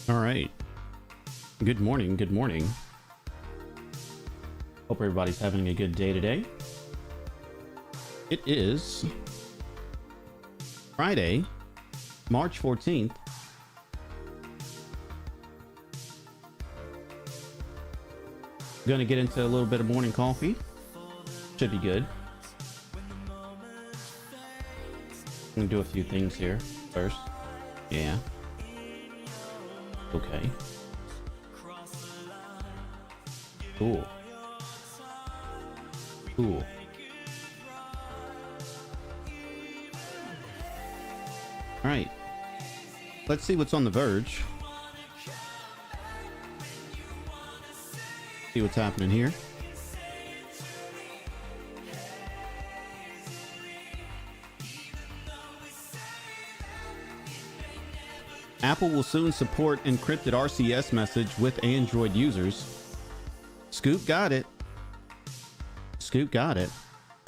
All right. Good morning. Good morning. Hope everybody's having a good day today. It is Friday, March 14th. Gonna get into a little bit of morning coffee. Should be good. I'm gonna do a few things here first. Yeah. Okay. Cool. Cool. All right. Let's see what's on the verge. See what's happening here. Apple will soon support encrypted RCS message with Android users. Scoop got it. Scoop got it.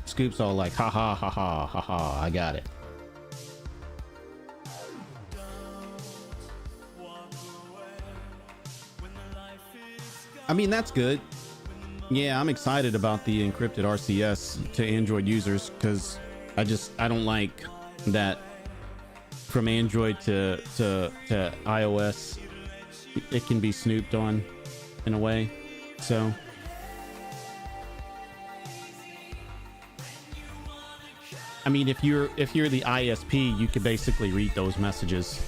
Scoop's all like, ha ha ha ha ha ha, I got it. I mean, that's good. Yeah, I'm excited about the encrypted RCS to Android users because I don't like that from Android to iOS. It can be snooped on in a way. So I mean, if you're the ISP, you could basically read those messages.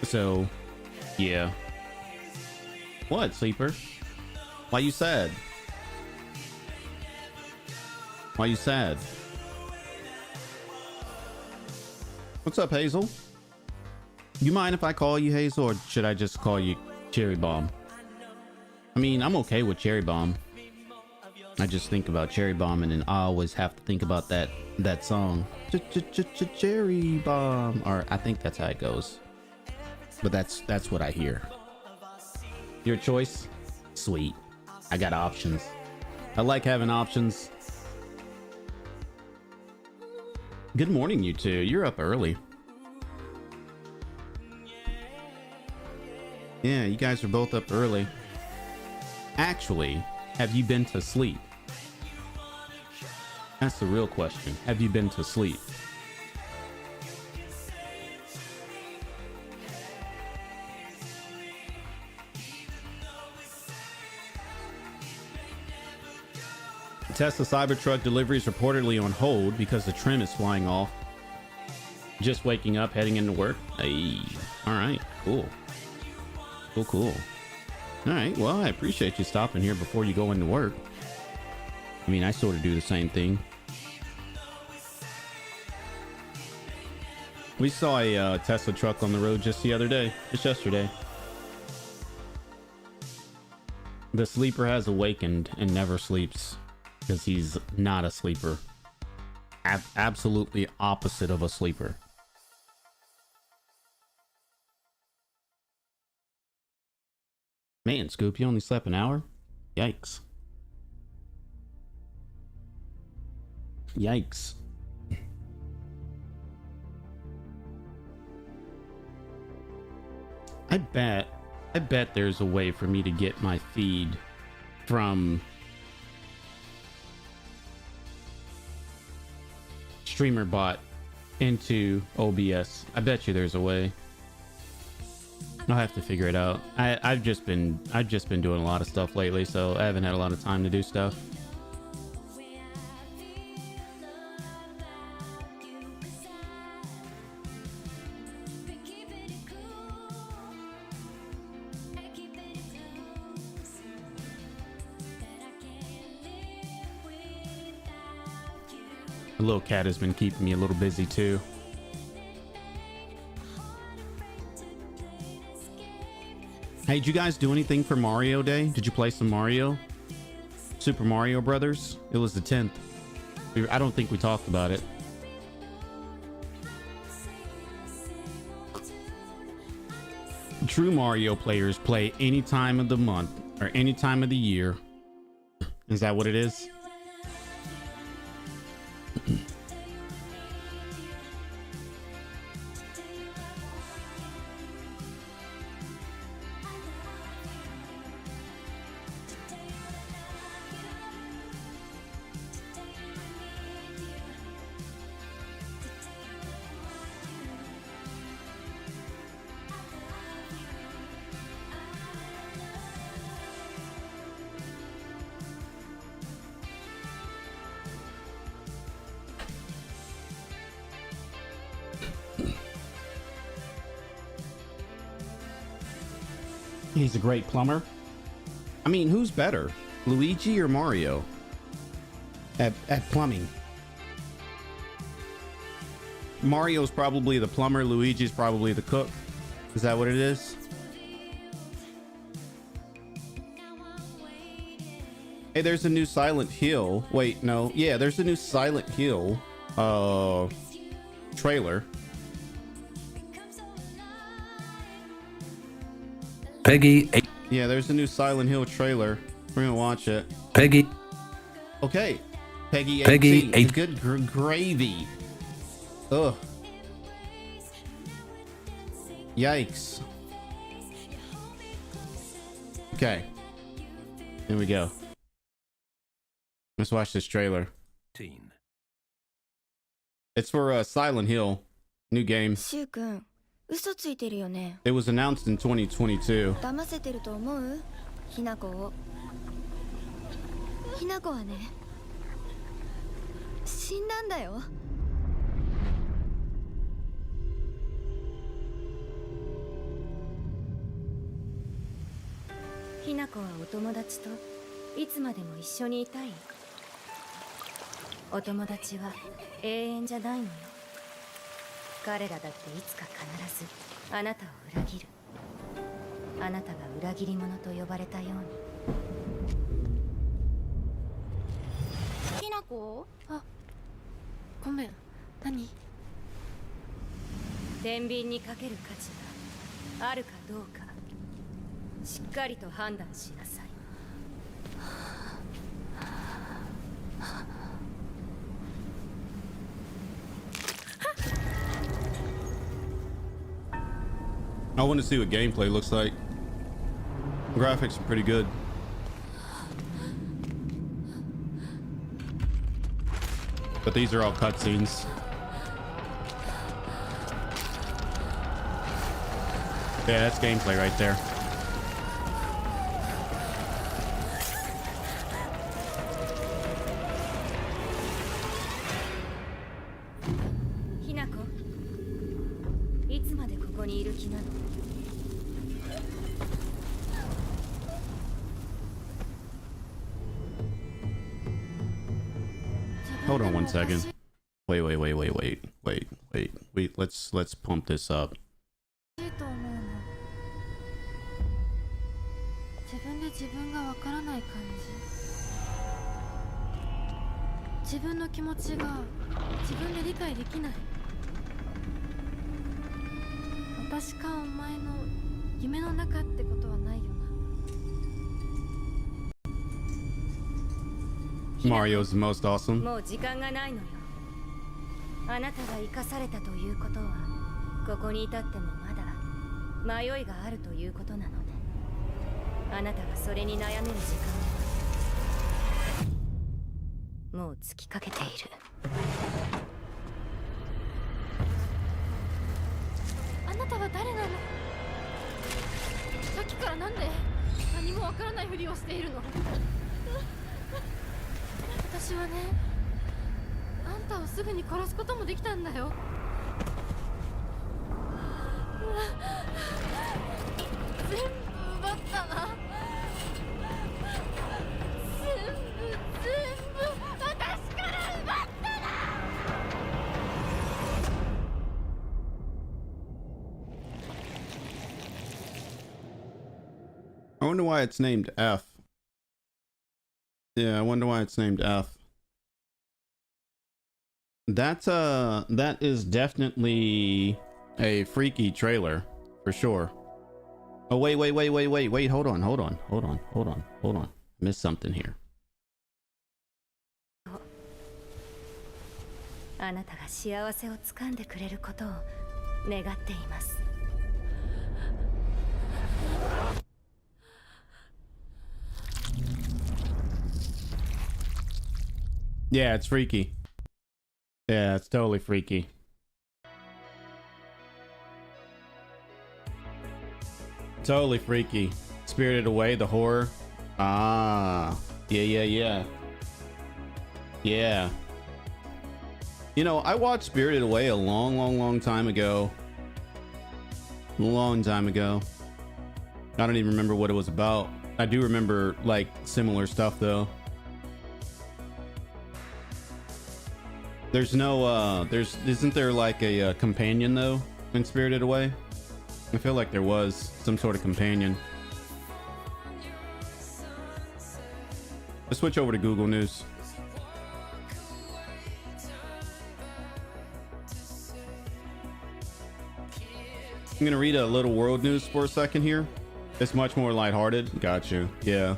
So yeah. What, sleeper? Why you sad? Why you sad? What's up, Hazel? You mind if I call you Hazel, or should I just call you Cherry Bomb? I mean, I'm okay with Cherry Bomb. I just think about Cherry Bomb, and then I always have to think about that song, Cherry Bomb, or I think that's how it goes. But that's what I hear. Your choice? Sweet. I got options. I like having options. Good morning, you two. You're up early. Yeah, you guys are both up early. Actually, have you been to sleep? That's the real question. Have you been to sleep? Tesla Cybertruck deliveries reportedly on hold because the trim is flying off. Just waking up, heading into work. Hey, all right, cool. Cool. All right, well, I appreciate you stopping here before you go into work. I mean, I sort of do the same thing. We saw a Tesla truck on the road just yesterday. The sleeper has awakened and never sleeps because he's not a sleeper. Absolutely opposite of a sleeper. Man, Scoop, you only slept an hour? Yikes. Yikes. I bet there's a way for me to get my feed from StreamerBot into OBS. I bet you there's a way. I'll have to figure it out. I've just been doing a lot of stuff lately, so I haven't had a lot of time to do stuff. The little cat has been keeping me a little busy too. Hey, did you guys do anything for Mario Day? Did you play some Mario? Super Mario Brothers? It was the 10th. I don't think we talked about it. True Mario players play any time of the month or any time of the year. Is that what it is? He's a great plumber. I mean, who's better, Luigi or Mario? At plumbing. Mario's probably the plumber, Luigi's probably the cook. Is that what it is? Hey, there's a new Silent Hill. Wait, no. Yeah, there's a new Silent Hill trailer. Peggy 8. Yeah, there's a new Silent Hill trailer. We're gonna watch it. Peggy. Okay. Peggy 18. Peggy 8. Good gravy. Ugh. Yikes. Okay. Here we go. Let's watch this trailer. It's for Silent Hill. New game. シュウ君、嘘ついてるよね。 It was announced in 2022. 騙せてると思う？ひなこを。ひなこはね、死んだんだよ。ひなこはお友達といつまでも一緒にいたい。お友達は永遠じゃないのよ。彼らだっていつか必ずあなたを裏切る。あなたが裏切り者と呼ばれたように。ひなこ？あ、ごめん。何？天秤にかける価値があるかどうか、しっかりと判断しなさい。I want to see what gameplay looks like. Graphics are pretty good. But these are all cutscenes. Yeah, that's gameplay right there. Hinako, いつまでここにいる気なの? Hold on one second. Wait. Let's pump this up. 自分で自分がわからない感じ。自分の気持ちが自分で理解できない。私かお前の夢の中ってことはないよな。 Mario's the most awesome. もう時間がないのよ。あなたが生かされたということは、ここに至ってもまだ迷いがあるということなのね。あなたがそれに悩める時間はもう尽きかけている。あなたは誰なの？さっきからなんで何もわからないふりをしているの？私はね、あんたをすぐに殺すこともできたんだよ。全部奪ったな。全部私から奪ったな。 I wonder why it's named F. Yeah, I wonder why it's named F. That is definitely a freaky trailer for sure. Oh wait, hold on. Missed something here. あなたが幸せをつかんでくれることを願っています。 Yeah, it's freaky. Yeah, it's totally freaky. Totally freaky. Spirited Away, the horror. Ah, yeah. You know, I watched Spirited Away a long time ago. I don't even remember what it was about. I do remember like similar stuff though. There's no isn't there like a companion though in Spirited Away? I feel like there was some sort of companion. Let's switch over to Google News. I'm gonna read a little world news for a second here. It's much more lighthearted. Got you. Yeah.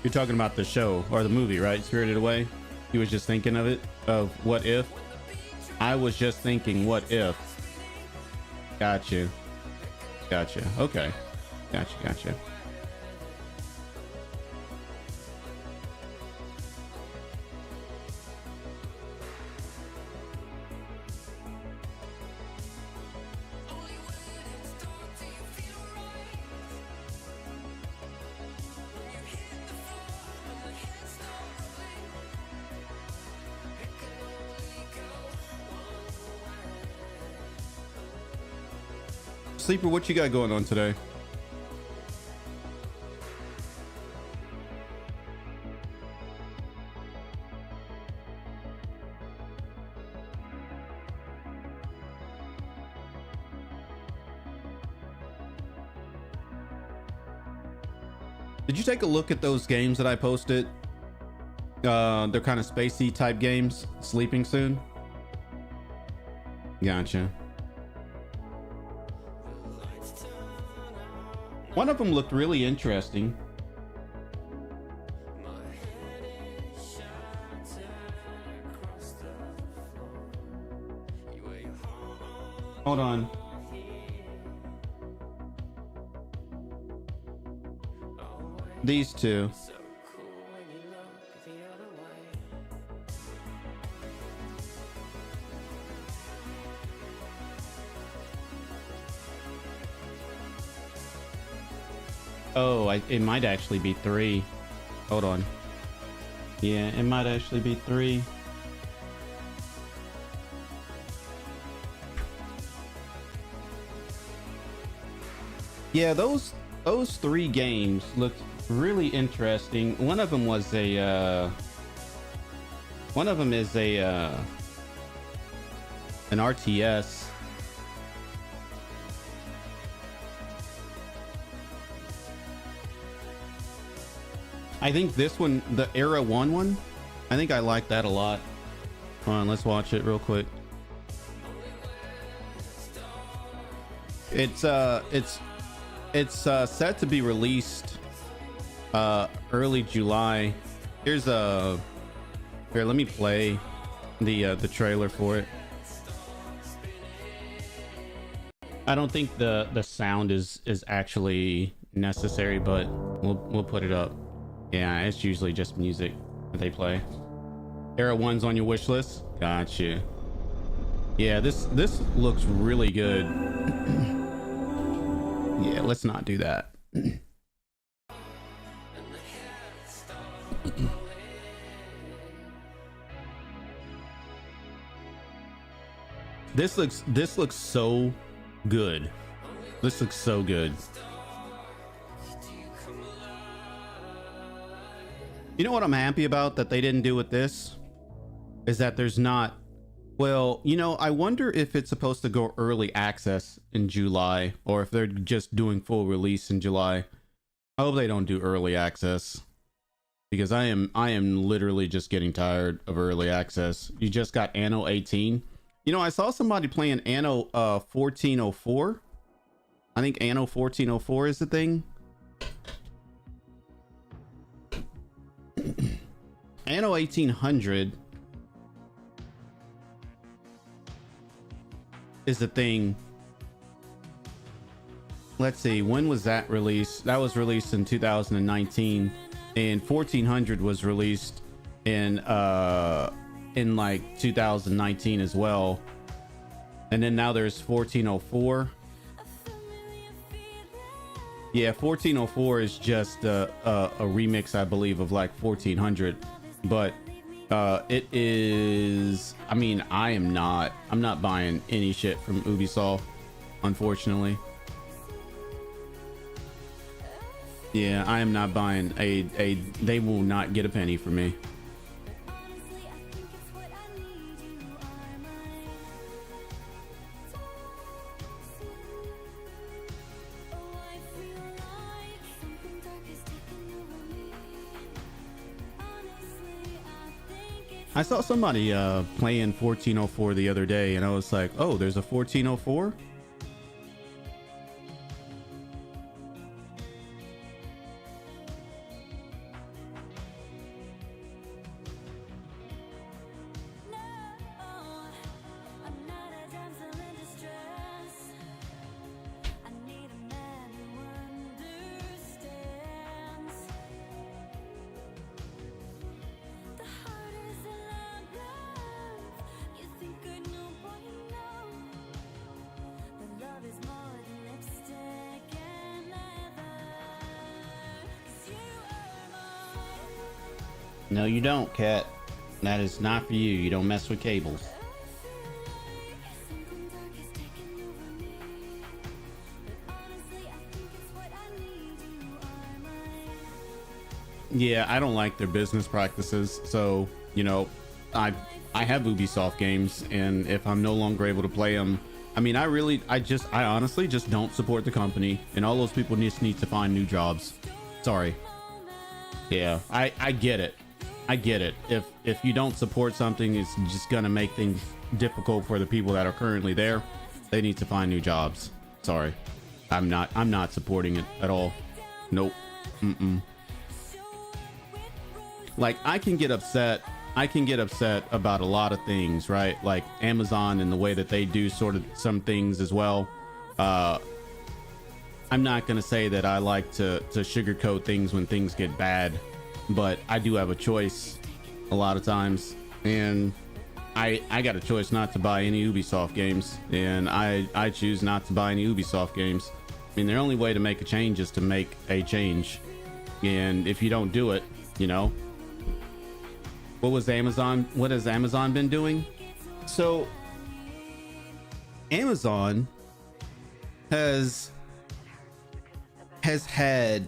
You're talking about the show or the movie, right? Spirited Away. You was just thinking of it, of what if. I was just thinking, what if. Got you. Gotcha. Okay. Gotcha. Sleeper, what you got going on today? Did you take a look at those games that I posted? They're kind of spacey type games. Sleeping Soon. Gotcha. One of them looked really interesting. Hold on. These two. Oh, it might actually be 3. Hold on. Yeah, it might actually be 3. Yeah, those 3 games looked really interesting. One of them was a one of them is a an RTS. I think this one, the Era 1 one, I think I like that a lot. Hold on, let's watch it real quick. It's set to be released early July. Here's here, let me play the trailer for it. I don't think the sound is actually necessary, but we'll put it up. Yeah, it's usually just music that they play. Era 1's on your wish list? Gotcha. Yeah, this looks really good. Yeah, let's not do that. This looks so good. This looks so good. You know what I'm happy about that they didn't do with this? Is that there's not... Well, you know, I wonder if it's supposed to go early access in July, or if they're just doing full release in July. I hope they don't do early access, because I am literally just getting tired of early access. You just got Anno 18. You know, I saw somebody playing Anno 1404. I think Anno 1404 is the thing. Anno 1800 is the thing. Let's see, when was that released? That was released in 2019, and 1400 was released in like 2019 as well. And then now there's 1404. Yeah, 1404 is just a remix, I believe, of like 1400. But it is, I mean, I'm not buying any shit from Ubisoft, unfortunately. Yeah, I am not buying a they will not get a penny from me. I saw somebody playing 1404 the other day, and I was like, oh, there's a 1404? No, you don't, Cat. That is not for you. You don't mess with cables. Yeah, I don't like their business practices. So, you know, I have Ubisoft games, and if I'm no longer able to play them, I mean, I honestly just don't support the company, and all those people just need to find new jobs. Sorry. Yeah, I get it. I get it. If you don't support something, it's just gonna make things difficult for the people that are currently there. They need to find new jobs. Sorry. I'm not supporting it at all. Nope. Like, I can get upset about a lot of things, right? Like Amazon and the way that they do sort of some things as well. I'm not gonna say that I like to sugarcoat things when things get bad, but I do have a choice a lot of times, and I got a choice not to buy any Ubisoft games, and I choose not to buy any Ubisoft games. I mean, the only way to make a change is to make a change, and if you don't do it, you know, what has Amazon been doing? So Amazon has had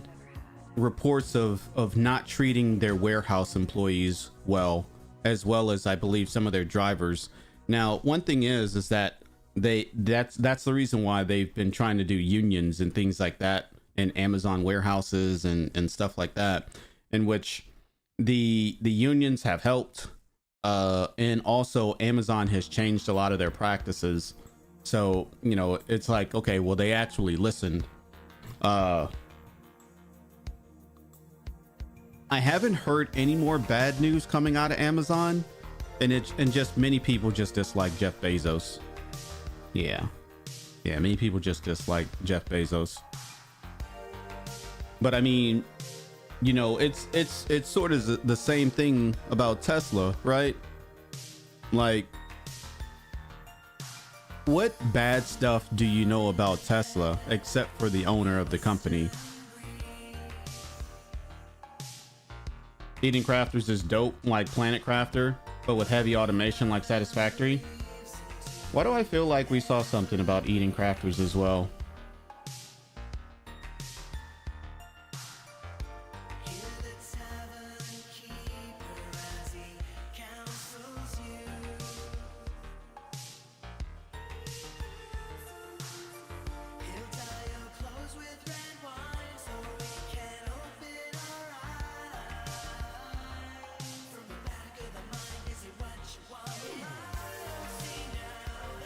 reports of not treating their warehouse employees well as I believe some of their drivers. Now, one thing is that that's the reason why they've been trying to do unions and things like that in Amazon warehouses and stuff like that, in which the unions have helped, and also Amazon has changed a lot of their practices. So, you know, it's like, okay, well, they actually listened. I haven't heard any more bad news coming out of Amazon, and just many people just dislike Jeff Bezos. Yeah, many people just dislike Jeff Bezos. But I mean, you know, it's sort of the same thing about Tesla, right? Like, what bad stuff do you know about Tesla except for the owner of the company? Eden Crafters is dope like Planet Crafter, but with heavy automation like Satisfactory. Why do I feel like we saw something about Eden Crafters as well?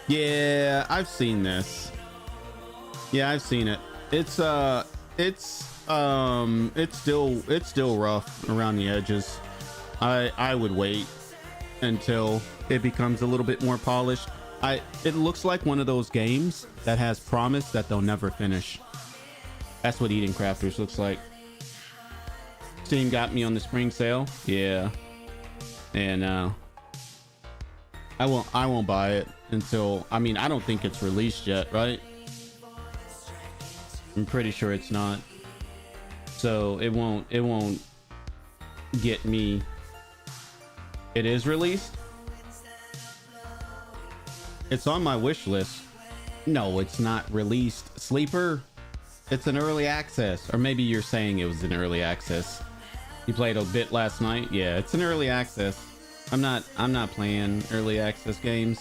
Yeah, I've seen this. Yeah, I've seen it. It's still rough around the edges. I would wait until it becomes a little bit more polished. It looks like one of those games that has promise that they'll never finish. That's what Eden Crafters looks like. Steam got me on the spring sale. Yeah. And I won't buy it until, I mean, I don't think it's released yet, right? I'm pretty sure it's not. So it won't get me. It is released. It's on my wish list. No, it's not released. Sleeper. It's an early access, or maybe you're saying it was an early access. You played a bit last night. Yeah, it's an early access. I'm not playing early access games.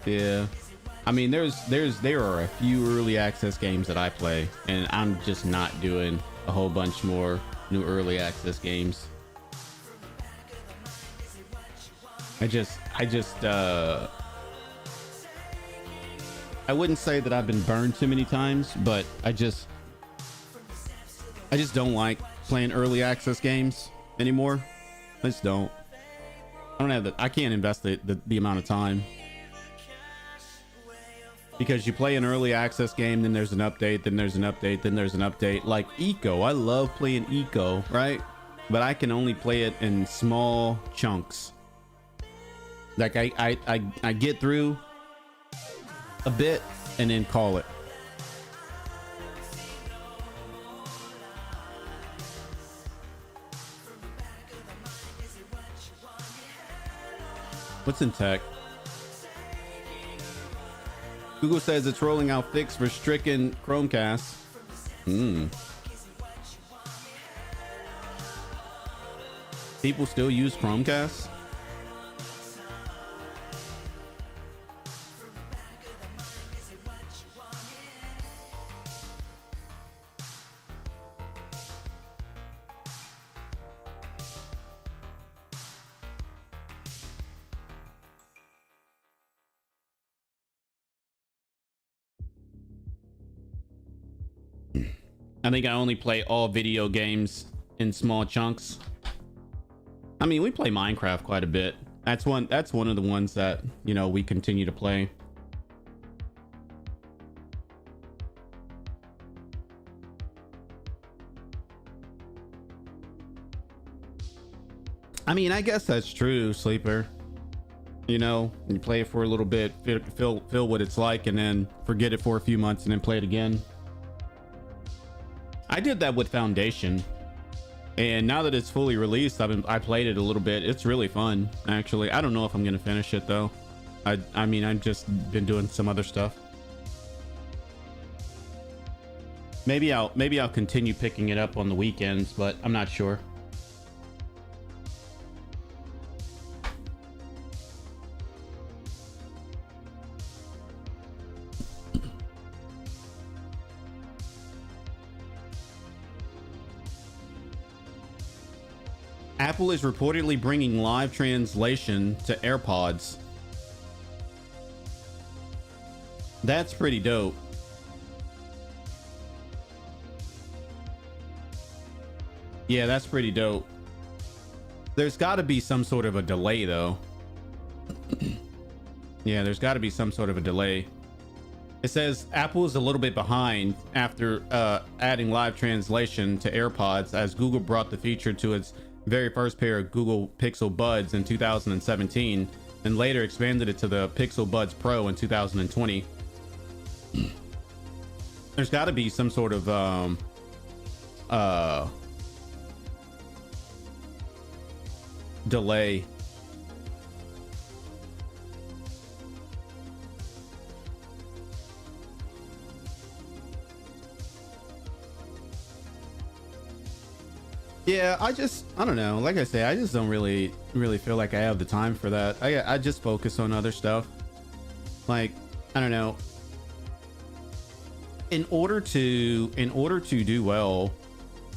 Yeah, I mean, there are a few early access games that I play, and I'm just not doing a whole bunch more new early access games. I wouldn't say that I've been burned too many times, but I just don't like playing early access games anymore. I just don't. I don't have the, I can't invest the amount of time. Because you play an early access game, then there's an update, then there's an update, then there's an update. Like Eco, I love playing Eco, right? But I can only play it in small chunks. Like I get through a bit and then call it. What's in tech? Google says it's rolling out fix for stricken Chromecast. People still use Chromecast? I think I only play all video games in small chunks. I mean, we play Minecraft quite a bit. That's one of the ones that, you know, we continue to play. I mean, I guess that's true, Sleeper. You know, you play it for a little bit, feel what it's like, and then forget it for a few months and then play it again. I did that with Foundation, and now that it's fully released, I played it a little bit. It's really fun, actually. I don't know if I'm gonna finish it though. I mean, I've just been doing some other stuff. Maybe I'll continue picking it up on the weekends, but I'm not sure. Apple is reportedly bringing live translation to AirPods. That's pretty dope. Yeah, that's pretty dope. There's got to be some sort of a delay though. Yeah, there's got to be some sort of a delay. It says Apple is a little bit behind after adding live translation to AirPods, as Google brought the feature to its very first pair of Google Pixel Buds in 2017, and later expanded it to the Pixel Buds Pro in 2020. There's got to be some sort of delay. Yeah, I don't know. Like I say, I just don't really feel like I have the time for that. I just focus on other stuff. Like, I don't know. In order to do well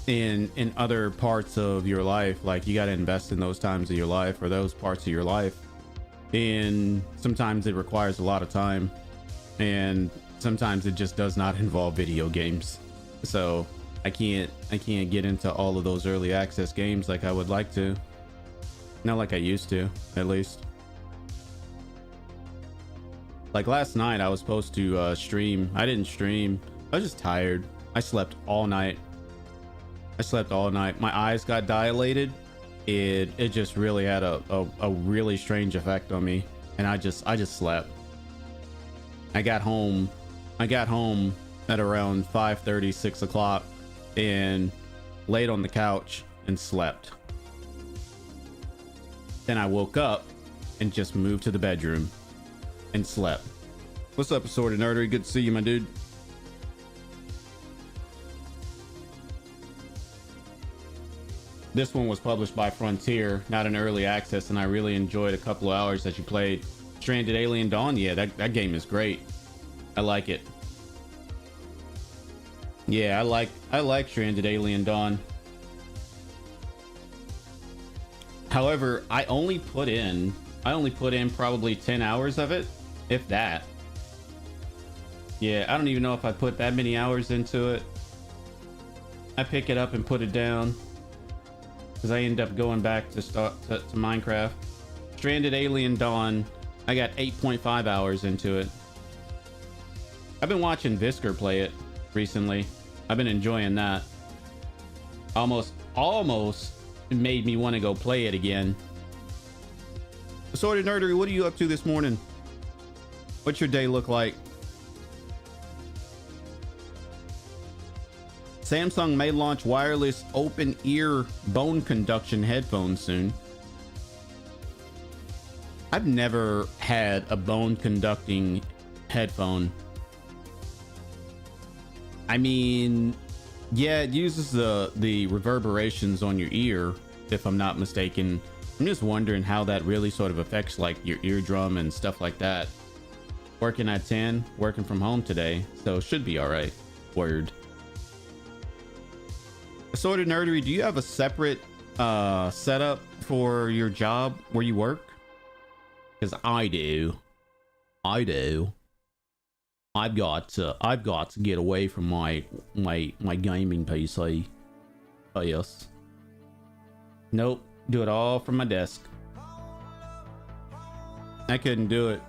in other parts of your life, like, you got to invest in those times of your life or those parts of your life. And sometimes it requires a lot of time, and sometimes it just does not involve video games. So I can't get into all of those early access games like I would like to. Not like I used to, at least. Like last night I was supposed to stream. I didn't stream. I was just tired. I slept all night. My eyes got dilated. It just really had a really strange effect on me, and I just slept. I got home at around 5:30, 6 o'clock, and laid on the couch and slept. Then I woke up and just moved to the bedroom and slept. What's up, Assorted Nerdery? Good to see you, my dude. This one was published by Frontier, not an early access, and I really enjoyed a couple of hours that you played. Stranded Alien Dawn, yeah, that game is great. I like it. Yeah, I like Stranded Alien Dawn. However, I only put in probably 10 hours of it, if that. Yeah, I don't even know if I put that many hours into it. I pick it up and put it down because I end up going back to Minecraft. Stranded Alien Dawn, I got 8.5 hours into it. I've been watching Visker play it recently. I've been enjoying that. Almost made me want to go play it again. Assorted Nerdery, what are you up to this morning? What's your day look like? Samsung may launch wireless open ear bone conduction headphones soon. I've never had a bone conducting headphone. I mean, yeah, it uses the reverberations on your ear, if I'm not mistaken. I'm just wondering how that really sort of affects like your eardrum and stuff like that. Working at 10, working from home today, so should be all right. Word. Assorted Nerdery, do you have a separate setup for your job where you work? Because I do. I've got to get away from my gaming PC. Oh yes. Nope. Do it all from my desk. I couldn't do it.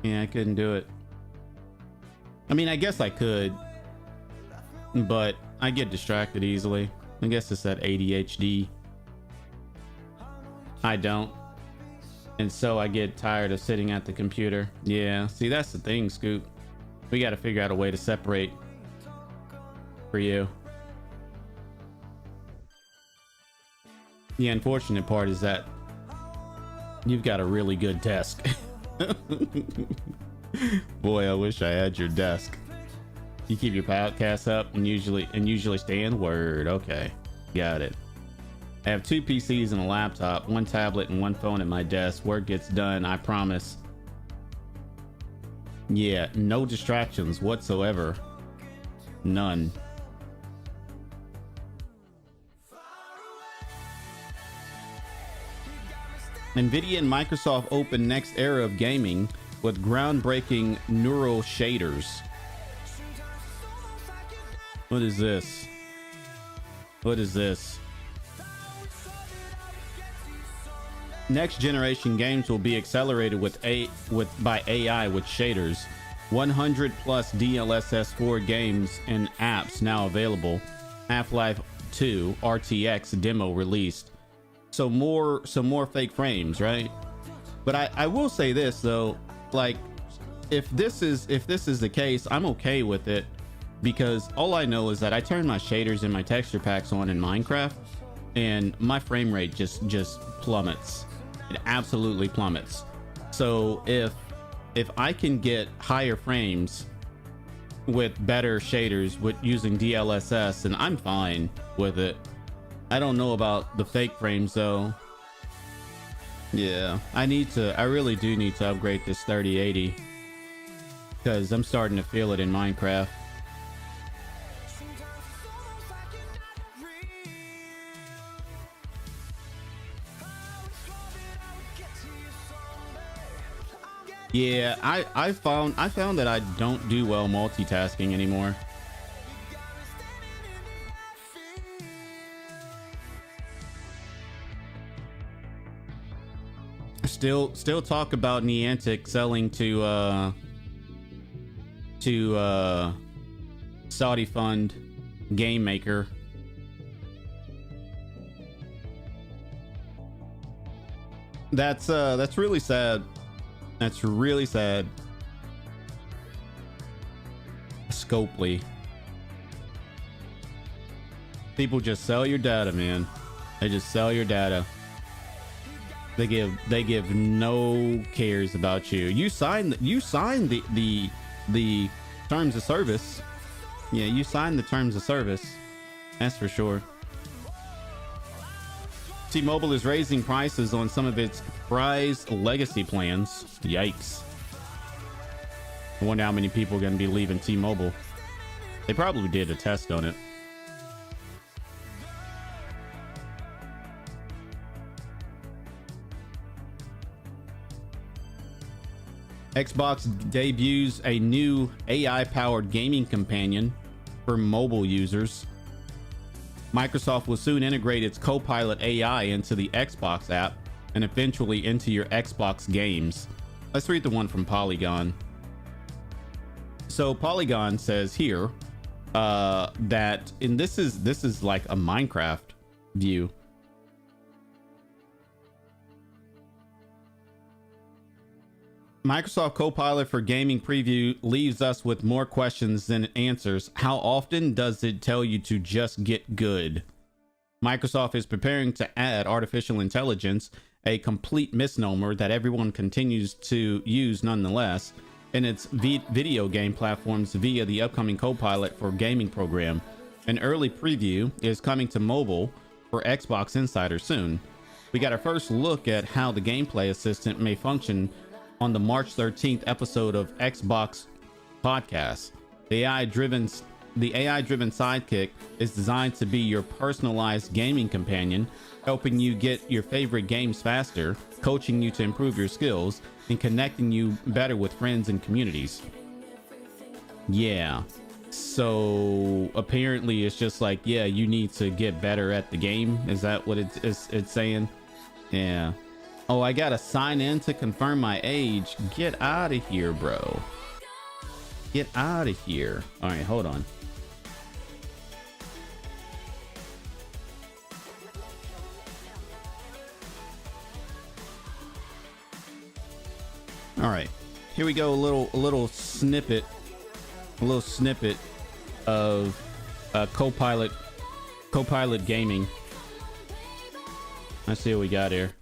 Yeah, I couldn't do it. I mean, I guess I could, but I get distracted easily. I guess it's that ADHD. I don't. And so I get tired of sitting at the computer. Yeah, see, that's the thing, Scoop. We got to figure out a way to separate for you. The unfortunate part is that you've got a really good desk. Boy, I wish I had your desk. You keep your podcast up and usually stay in Word. Okay, got it. I have 2 PCs and a laptop, 1 tablet and 1 phone at my desk. Work gets done, I promise. Yeah, no distractions whatsoever. None. Nvidia and Microsoft open next era of gaming with groundbreaking neural shaders. What is this? What is this? Next generation games will be accelerated by AI with shaders. 100 plus DLSS 4 games and apps now available. Half-Life 2 RTX demo released. So more fake frames, right? But I will say this though, like if this is the case, I'm okay with it, because all I know is that I turn my shaders and my texture packs on in Minecraft and my frame rate just plummets. It absolutely plummets. So if I can get higher frames with better shaders with using DLSS, then I'm fine with it. I don't know about the fake frames though. Yeah, I really do need to upgrade this 3080 because I'm starting to feel it in Minecraft. Yeah, I found that I don't do well multitasking anymore. Still talk about Niantic selling to Saudi fund Game Maker. That's really sad. That's really sad. Scopely. People just sell your data, man. They just sell your data. They give no cares about you. You signed the terms of service. Yeah, you signed the terms of service. That's for sure. T-Mobile is raising prices on some of its prized legacy plans. Yikes. I wonder how many people are going to be leaving T-Mobile. They probably did a test on it. Xbox debuts a new AI-powered gaming companion for mobile users. Microsoft will soon integrate its Copilot AI into the Xbox app and eventually into your Xbox games. Let's read the one from Polygon. So Polygon says here that, and this is like a Minecraft view. Microsoft Copilot for Gaming preview leaves us with more questions than it answers. How often does it tell you to just get good? Microsoft is preparing to add artificial intelligence, a complete misnomer that everyone continues to use nonetheless, in its video game platforms via the upcoming Copilot for Gaming program. An early preview is coming to mobile for Xbox Insider soon. We got our first look at how the gameplay assistant may function on the March 13th episode of Xbox Podcast. The AI-driven sidekick is designed to be your personalized gaming companion, helping you get your favorite games faster, coaching you to improve your skills, and connecting you better with friends and communities. Yeah. So apparently it's just like, yeah, you need to get better at the game. Is that what it's saying? Yeah. Oh, I gotta sign in to confirm my age. Get out of here, bro. Get out of here. All right, hold on. All right, here we go. A little snippet of Copilot Gaming. Let's see what we got here.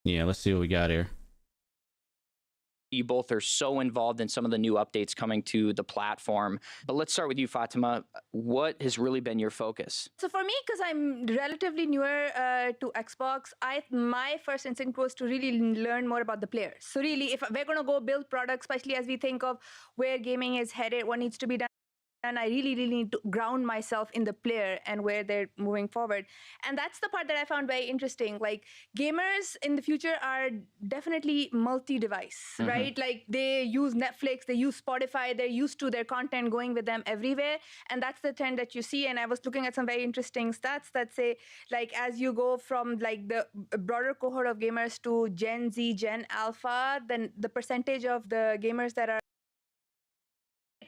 Yeah, let's see what we got here. You both are so involved in some of the new updates coming to the platform. But let's start with you, Fatima. What has really been your focus? So for me, because I'm relatively newer to Xbox, my first instinct was to really learn more about the players. So really, if we're going to go build products, especially as we think of where gaming is headed, what needs to be done, and I really need to ground myself in the player and where they're moving forward. And that's the part that I found very interesting. Like, gamers in the future are definitely multi-device, right? Like, they use Netflix, they use Spotify, they're used to their content going with them everywhere. And that's the trend that you see. And I was looking at some very interesting stats that say, like, as you go from like the broader cohort of gamers to Gen Z, Gen Alpha, then the percentage of the gamers that are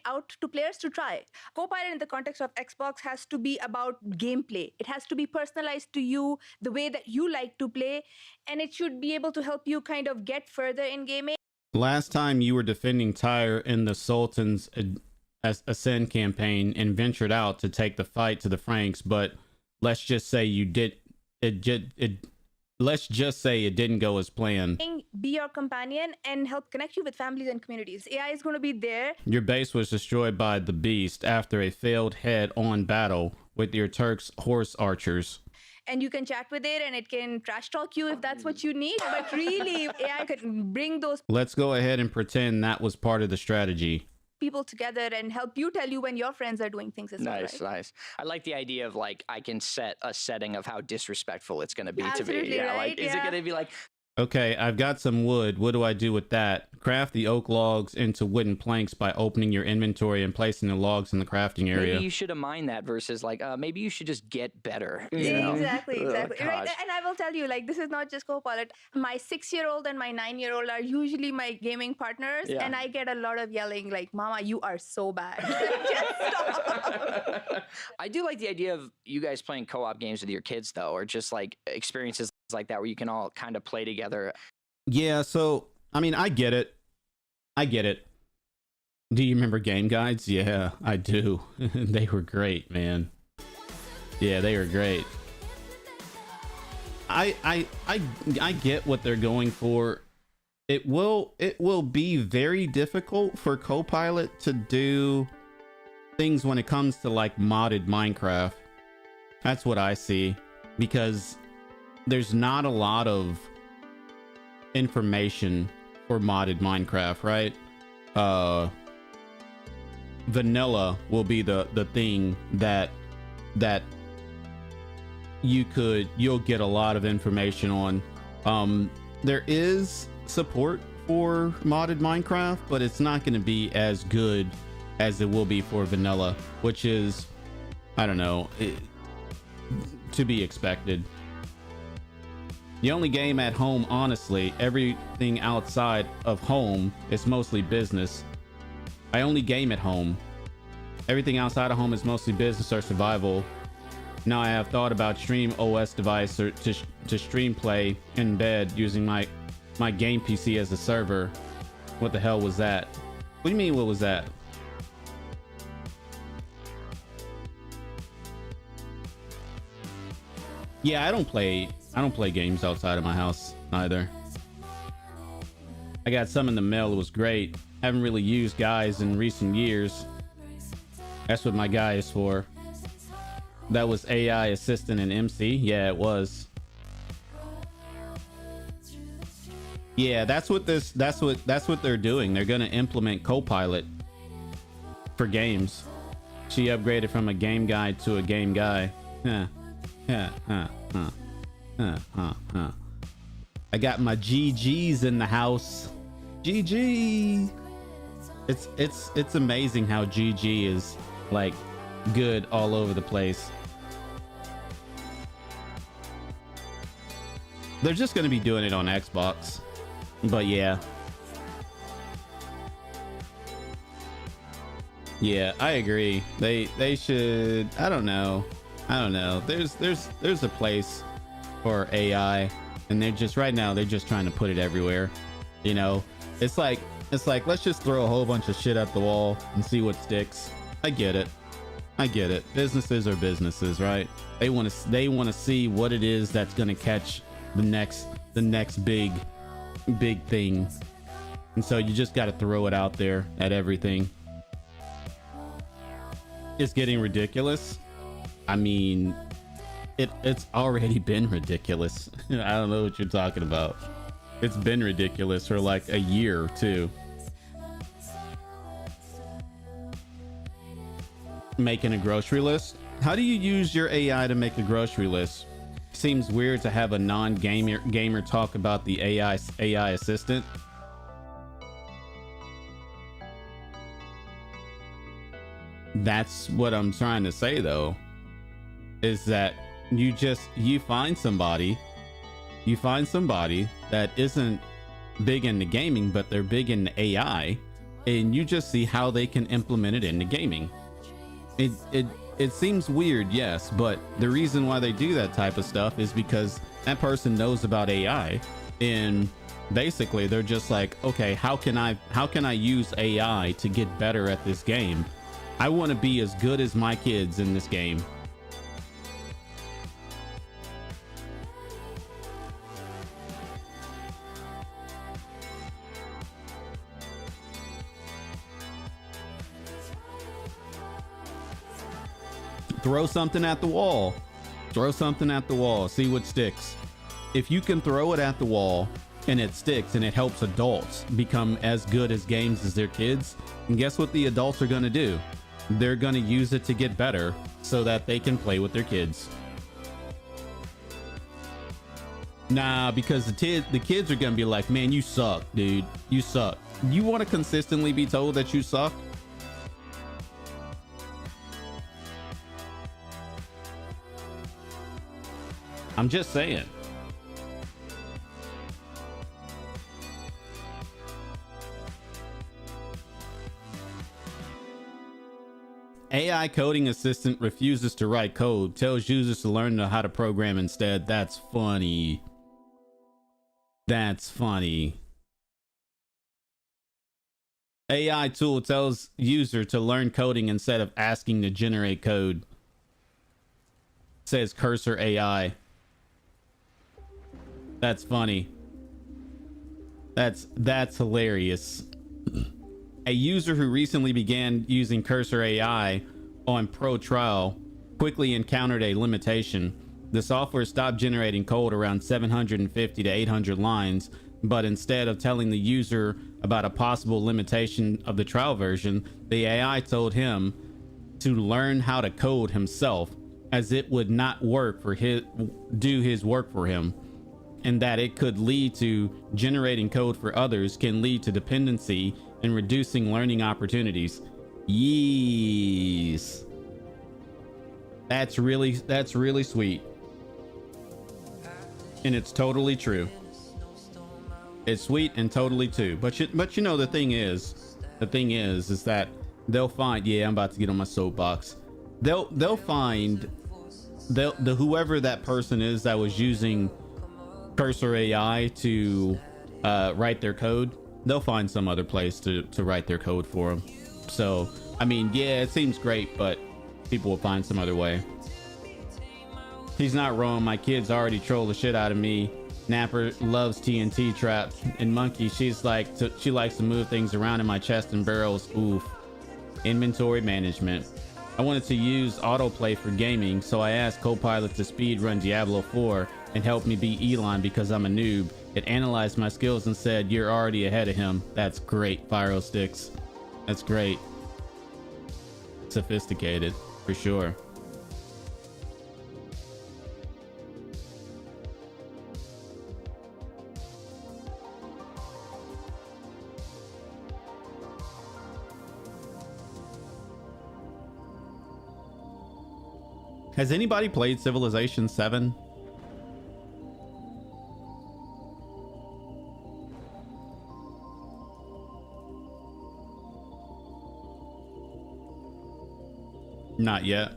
out to players to try. Copilot in the context of Xbox has to be about gameplay. It has to be personalized to you, the way that you like to play, and it should be able to help you kind of get further in gaming. Last time you were defending Tyre in the Sultan's Ascend campaign and ventured out to take the fight to the Franks, but let's just say you did let's just say it didn't go as planned. Be your companion and help connect you with families and communities. AI is going to be there. Your base was destroyed by the Beast after a failed head-on battle with your Turk's horse archers. And you can chat with it and it can trash talk you if that's what you need. But really, AI could bring those Let's go ahead and pretend that was part of the strategy. people together and help you tell you when your friends are doing things as well. Nice, right? nice. I like the idea of like I can set a setting of how disrespectful it's going to be to Absolutely, me. Yeah, right? like is it Yeah. going to be like Okay, I've got some wood. What do I do with that? Craft the oak logs into wooden planks by opening your inventory and placing the logs in the crafting area. maybe you should have mined that versus like maybe you should just get better. You know? Exactly. Oh, Right. gosh. And I will tell you, like, this is not just Copilot. My 6-year-old and my 9-year-old are usually my gaming partners, Yeah. and I get a lot of yelling, like, "Mama, you are so bad." Just stop. I do like the idea of you guys playing co-op games with your kids though, or just like experiences like that where you can all kind of play together. Yeah, so, I mean, I get it. Do you remember game guides? Yeah, I do. They were great, man. Yeah, they were great. I get what they're going for. It will be very difficult for Copilot to do things when it comes to like modded Minecraft. That's what I see. because there's not a lot of information for modded Minecraft, right? Vanilla will be the thing that you'll get a lot of information on. There is support for modded Minecraft, but it's not going to be as good as it will be for vanilla, which is, I don't know, to be expected. The only game at home, honestly, everything outside of home is mostly business. I only game at home. Everything outside of home is mostly business or survival. Now I have thought about stream OS device or to stream play in bed using my game PC as a server. What the hell was that? What do you mean, what was that? Yeah, I don't play games outside of my house either. I got some in the mail. It was great. Haven't really used Guys in recent years. That's what my Guy is for. That was AI assistant in MC. Yeah, it was. Yeah, that's what they're doing. They're gonna implement Copilot for games. She upgraded from a game guy to a game guy. I got my GGs in the house. GG. It's amazing how GG is like good all over the place. They're just going to be doing it on Xbox. But yeah. Yeah, I agree. They should, I don't know. There's a place for AI, and they're just right now they're just trying to put it everywhere. You know, it's like let's just throw a whole bunch of shit at the wall and see what sticks. I get it. Businesses are businesses, right? They want to see what it is that's going to catch the next big thing. And so you just got to throw it out there at everything. It's getting ridiculous. I mean, it's already been ridiculous. I don't know what you're talking about. It's been ridiculous for like a year or two. Making a grocery list. How do you use your AI to make a grocery list? Seems weird to have a non-gamer talk about the AI assistant. That's what I'm trying to say though, is that you find somebody that isn't big into gaming, but they're big into AI, and you just see how they can implement it into gaming. It seems weird, yes, but the reason why they do that type of stuff is because that person knows about AI, and basically they're just like, okay, how can I use AI to get better at this game? I want to be as good as my kids in this game. Throw something at the wall. See what sticks. If you can throw it at the wall and it sticks and it helps adults become as good as games as their kids, and guess what the adults are going to do? They're going to use it to get better so that they can play with their kids. Nah, because the kids are going to be like, man, you suck, dude. You suck. You want to consistently be told that you suck? I'm just saying. AI coding assistant refuses to write code, tells users to learn how to program instead. That's funny. That's funny. AI tool tells user to learn coding instead of asking to generate code. Says Cursor AI. That's funny. That's hilarious. A user who recently began using Cursor AI on pro trial quickly encountered a limitation. The software stopped generating code around 750 to 800 lines, but instead of telling the user about a possible limitation of the trial version, the AI told him to learn how to code himself, as it would not do his work for him, and that it could lead to generating code for others can lead to dependency and reducing learning opportunities. Yes. That's really sweet. And it's totally true. It's sweet and totally true. But you know, the thing is that they'll find, yeah, I'm about to get on my soapbox. They'll find the whoever that person is that was using Cursor AI to write their code, they'll find some other place to write their code for them. So, I mean, yeah, it seems great, but people will find some other way. He's not wrong. My kids already troll the shit out of me. Napper loves TNT traps, and Monkey, she likes to move things around in my chest and barrels. Oof. Inventory management. I wanted to use autoplay for gaming, so I asked Copilot to speedrun Diablo 4 and help me beat Elon because I'm a noob. It analyzed my skills and said, "You're already ahead of him." That's great, Firosticks. That's great. Sophisticated, for sure. Has anybody played Civilization 7? Not yet.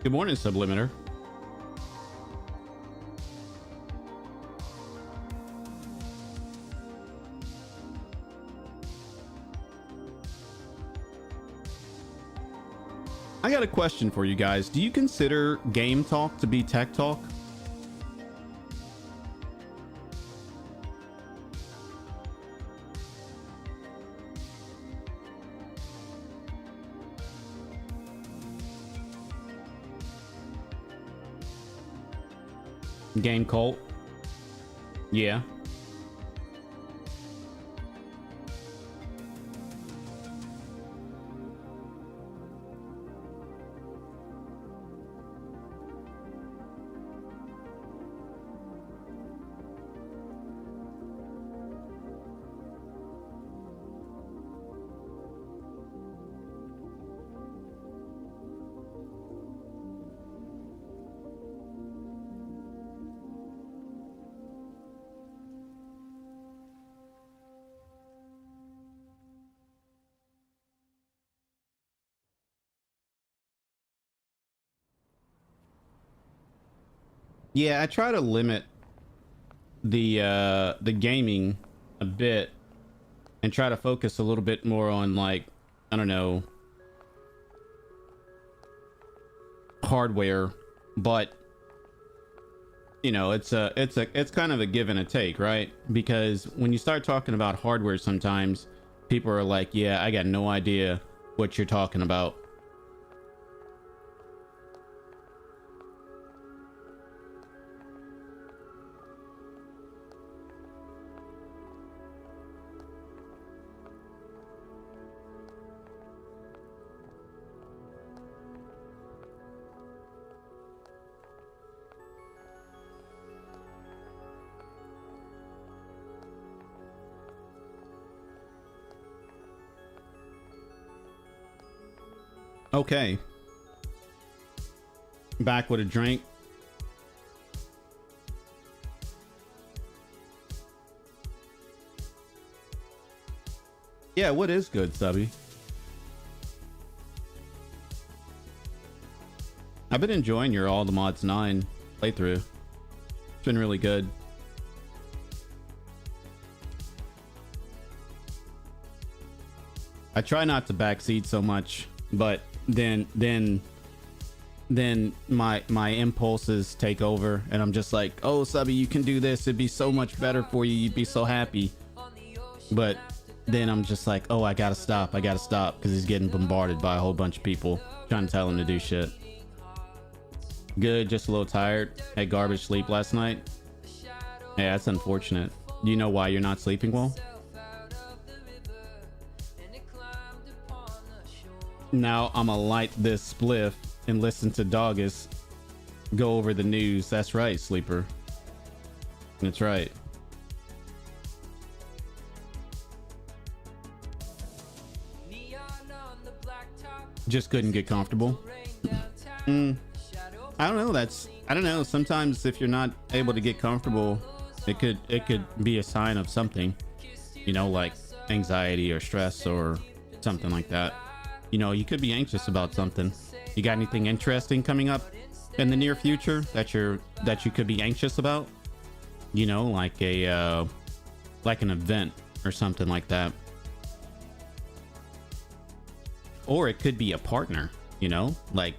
Good morning, Sublimiter. I got a question for you guys. Do you consider Game Talk to be tech talk? Game Cult? Yeah. Yeah, I try to limit the gaming a bit and try to focus a little bit more on, like, I don't know, hardware, but you know, it's kind of a give and a take, right? Because when you start talking about hardware, sometimes people are like, yeah, I got no idea what you're talking about. Okay. Back with a drink. Yeah, what is good, Subby? I've been enjoying your All the Mods 9 playthrough. It's been really good. I try not to backseat so much, but then my impulses take over and I'm just like, oh Subby, you can do this, it'd be so much better for you, you'd be so happy. But then I'm just like, oh, I gotta stop because he's getting bombarded by a whole bunch of people trying to tell him to do shit. Good, just a little tired. Had garbage sleep last night. Yeah, that's unfortunate. Do you know why you're not sleeping well? Now I'ma light this spliff and listen to Doggus go over the news. That's right, Sleeper. That's right. Just couldn't get comfortable. I don't know. Sometimes if you're not able to get comfortable, it could be a sign of something, you know, like anxiety or stress or something like that. You know, you could be anxious about something. You got anything interesting coming up in the near future that you could be anxious about? You know, like an event or something like that. Or it could be a partner, you know, like,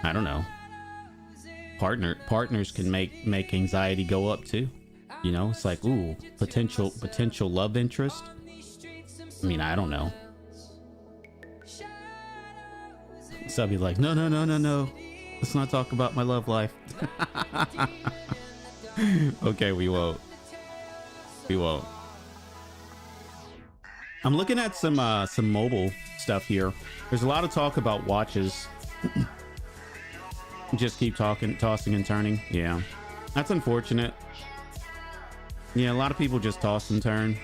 I don't know. Partners can make anxiety go up too. You know, it's like, ooh, potential love interest. I mean, I don't know. Subby like, no. Let's not talk about my love life. Okay, we won't. I'm looking at some mobile stuff here. There's a lot of talk about watches. Just keep tossing and turning. Yeah, that's unfortunate. Yeah, a lot of people just toss and turn.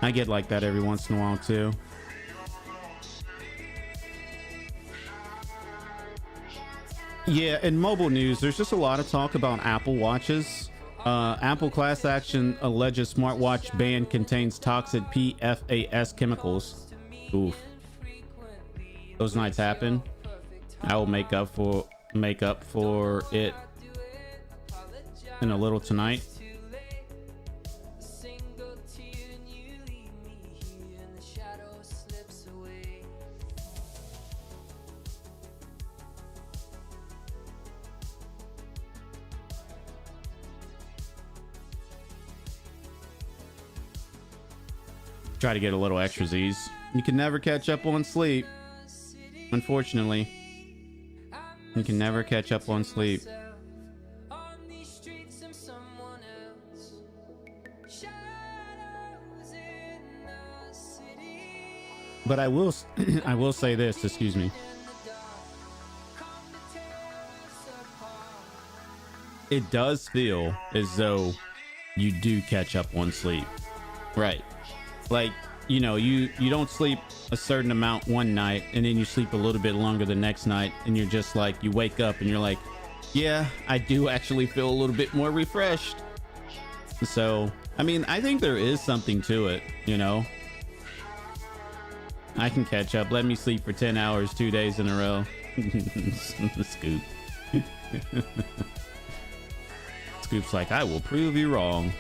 I get like that every once in a while too. Yeah, in mobile news, there's just a lot of talk about Apple Watches. Apple class action alleges smartwatch band contains toxic PFAS chemicals. Oof. Those nights happen. I will make up for it in a little tonight. Try to get a little extra Z's. You can never catch up on sleep. Unfortunately. You can never catch up on sleep. But I will say this, excuse me. It does feel as though you do catch up on sleep. Right. Like, you know, you don't sleep a certain amount one night and then you sleep a little bit longer the next night and you're just like, you wake up and you're like, yeah, I do actually feel a little bit more refreshed. So, I mean, I think there is something to it, you know. I can catch up. Let me sleep for 10 hours 2 days in a row. Scoop. Scoop's like, I will prove you wrong.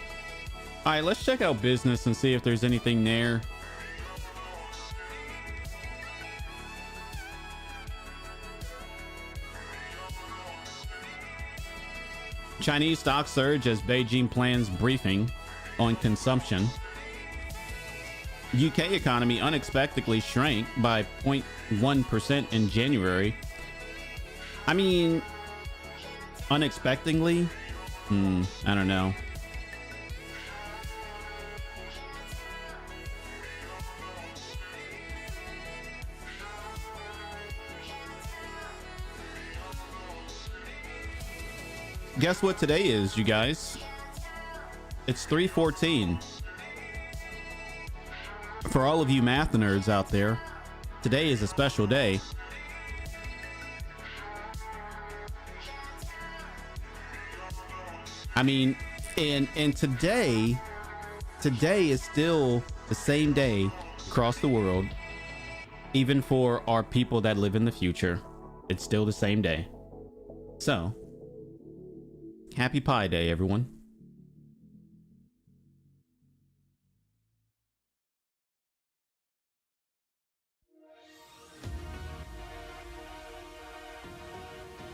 All right, let's check out business and see if there's anything there. Chinese stocks surge as Beijing plans briefing on consumption. UK economy unexpectedly shrank by 0.1% in January. I mean, unexpectedly? I don't know. Guess what today is, you guys? It's 3/14. For all of you math nerds out there, today is a special day. I mean, and today is still the same day across the world. Even for our people that live in the future, it's still the same day. So, happy Pi Day, everyone.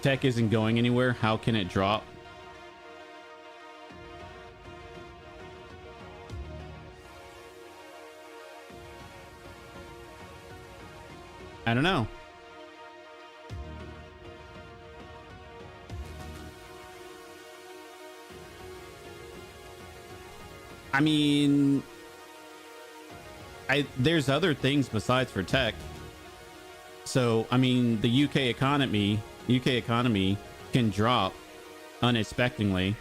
Tech isn't going anywhere. How can it drop? I don't know. I mean, there's other things besides for tech. So, I mean, the UK economy can drop unexpectedly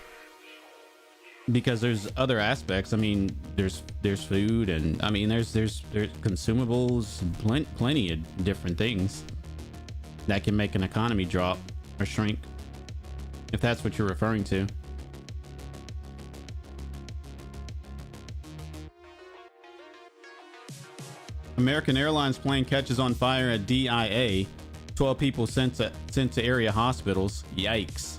because there's other aspects. I mean, there's food, and I mean, there's consumables, plenty of different things that can make an economy drop or shrink, if that's what you're referring to. American Airlines plane catches on fire at DIA. 12 people sent to area hospitals. Yikes.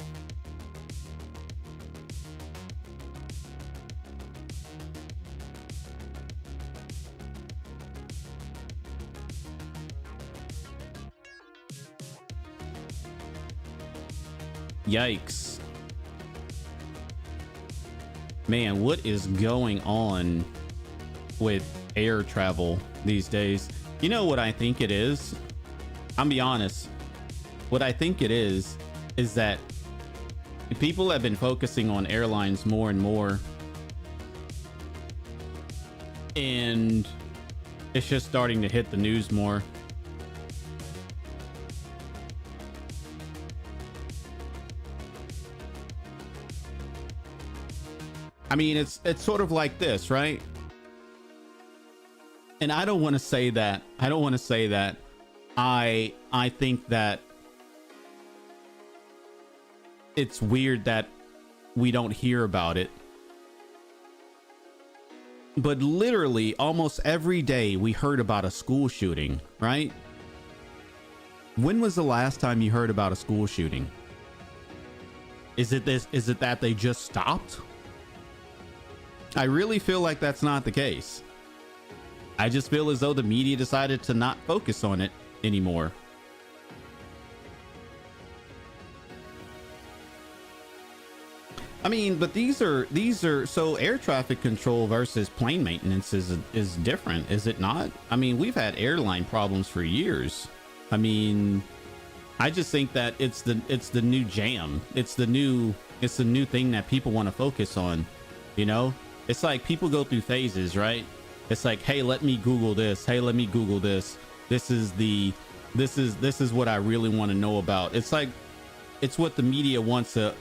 Yikes. Man, what is going on with air travel these days? You know what I think it is? I'll be honest. What I think it is that people have been focusing on airlines more and more, and it's just starting to hit the news more. I mean, it's sort of like this, right? And I don't want to say that. I think that it's weird that we don't hear about it. But literally almost every day we heard about a school shooting, right? When was the last time you heard about a school shooting? Is it that they just stopped? I really feel like that's not the case. I just feel as though the media decided to not focus on it anymore. I mean, but these are so air traffic control versus plane maintenance is different, is it not? I mean, we've had airline problems for years. I mean, I just think that it's the new jam. It's the new thing that people want to focus on, you know? It's like people go through phases, right? It's like, hey, let me Google this. Hey, let me Google this. This is what I really want to know about. It's like, it's what the media wants to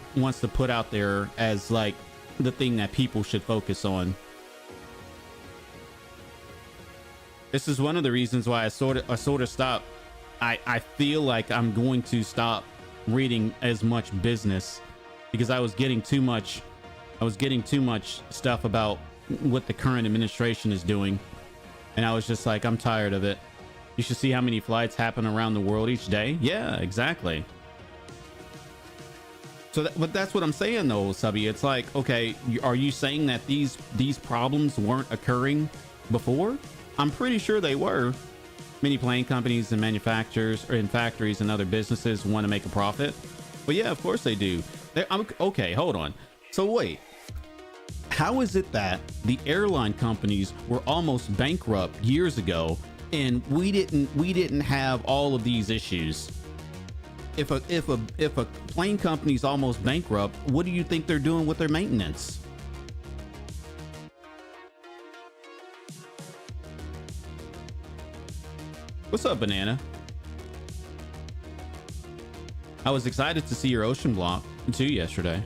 put out there as like the thing that people should focus on. This is one of the reasons why I sort of stopped. I feel like I'm going to stop reading as much business because I was getting too much stuff about what the current administration is doing, and I was just like, I'm tired of it. You should see how many flights happen around the world each day. Yeah, exactly. So but that's what I'm saying though, Subby. It's like, okay, are you saying that these problems weren't occurring before? I'm pretty sure they were. Many plane companies and manufacturers or in factories and other businesses want to make a profit. But yeah, of course they do. Okay, hold on. So wait, How is it that the airline companies were almost bankrupt years ago and we didn't have all of these issues? If a plane company's almost bankrupt, what do you think they're doing with their maintenance? What's up, Banana? I was excited to see your ocean block too yesterday.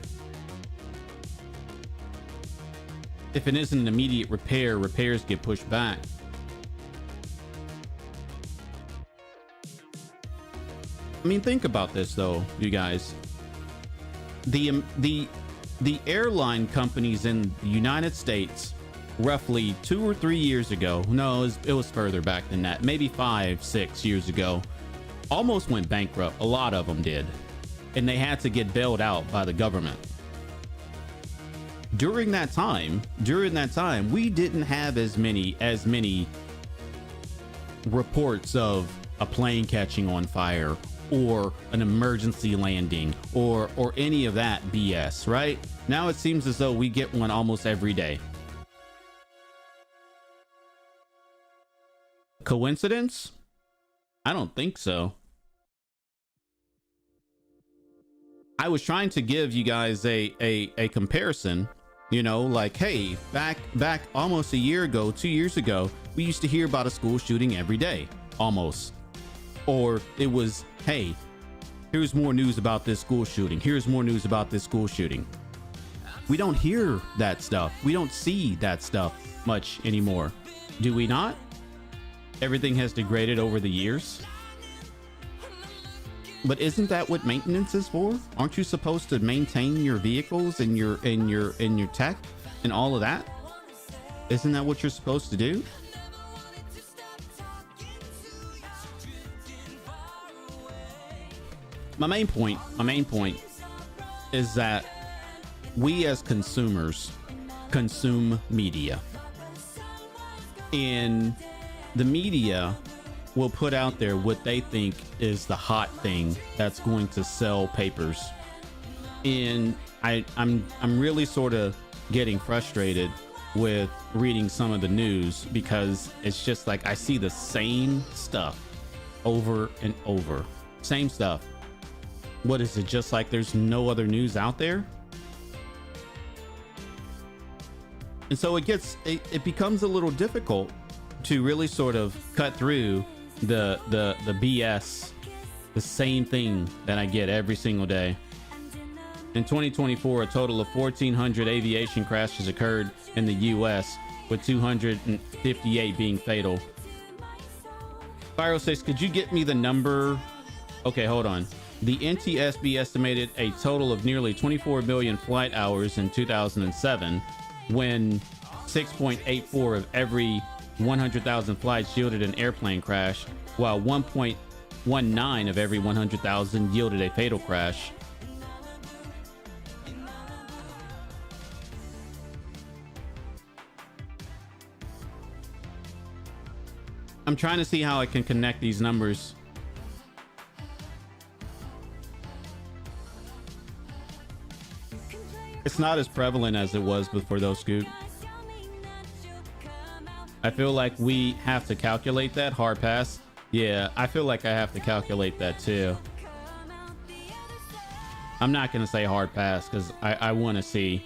If it isn't an immediate repair, repairs get pushed back. I mean, think about this though, you guys. The airline companies in the United States, roughly 2 or 3 years ago, no, it was further back than that, maybe 5, 6 years ago, almost went bankrupt. A lot of them did, and they had to get bailed out by the government. During that time, we didn't have as many reports of a plane catching on fire or an emergency landing or any of that BS, right? Now it seems as though we get one almost every day. Coincidence? I don't think so. I was trying to give you guys a comparison, you know, like, hey, back almost a year ago, 2 years ago, we used to hear about a school shooting every day, almost. Or it was, hey, here's more news about this school shooting. Here's more news about this school shooting. We don't hear that stuff. We don't see that stuff much anymore. Do we not? Everything has degraded over the years. But isn't that what maintenance is for? Aren't you supposed to maintain your vehicles and your tech and all of that? Isn't that what you're supposed to do? My main point is that we as consumers consume media, and the media will put out there what they think is the hot thing that's going to sell papers. And I'm really sort of getting frustrated with reading some of the news, because it's just like I see the same stuff over and over. Same stuff. What is it, just like there's no other news out there? And so it becomes a little difficult to really sort of cut through the BS, the same thing that I get every single day. In 2024, a total of 1,400 aviation crashes occurred in the US, with 258 being fatal. Pyro6, could you get me the number? Okay, hold on. The NTSB estimated a total of nearly 24 million flight hours in 2007, when 6.84 of every 100,000 flights yielded an airplane crash, while 1.19 of every 100,000 yielded a fatal crash. I'm trying to see how I can connect these numbers. It's not as prevalent as it was before though, Scoot. I feel like we have to calculate that. Hard pass. Yeah, I feel like I have to calculate that too. I'm not going to say hard pass because I want to see.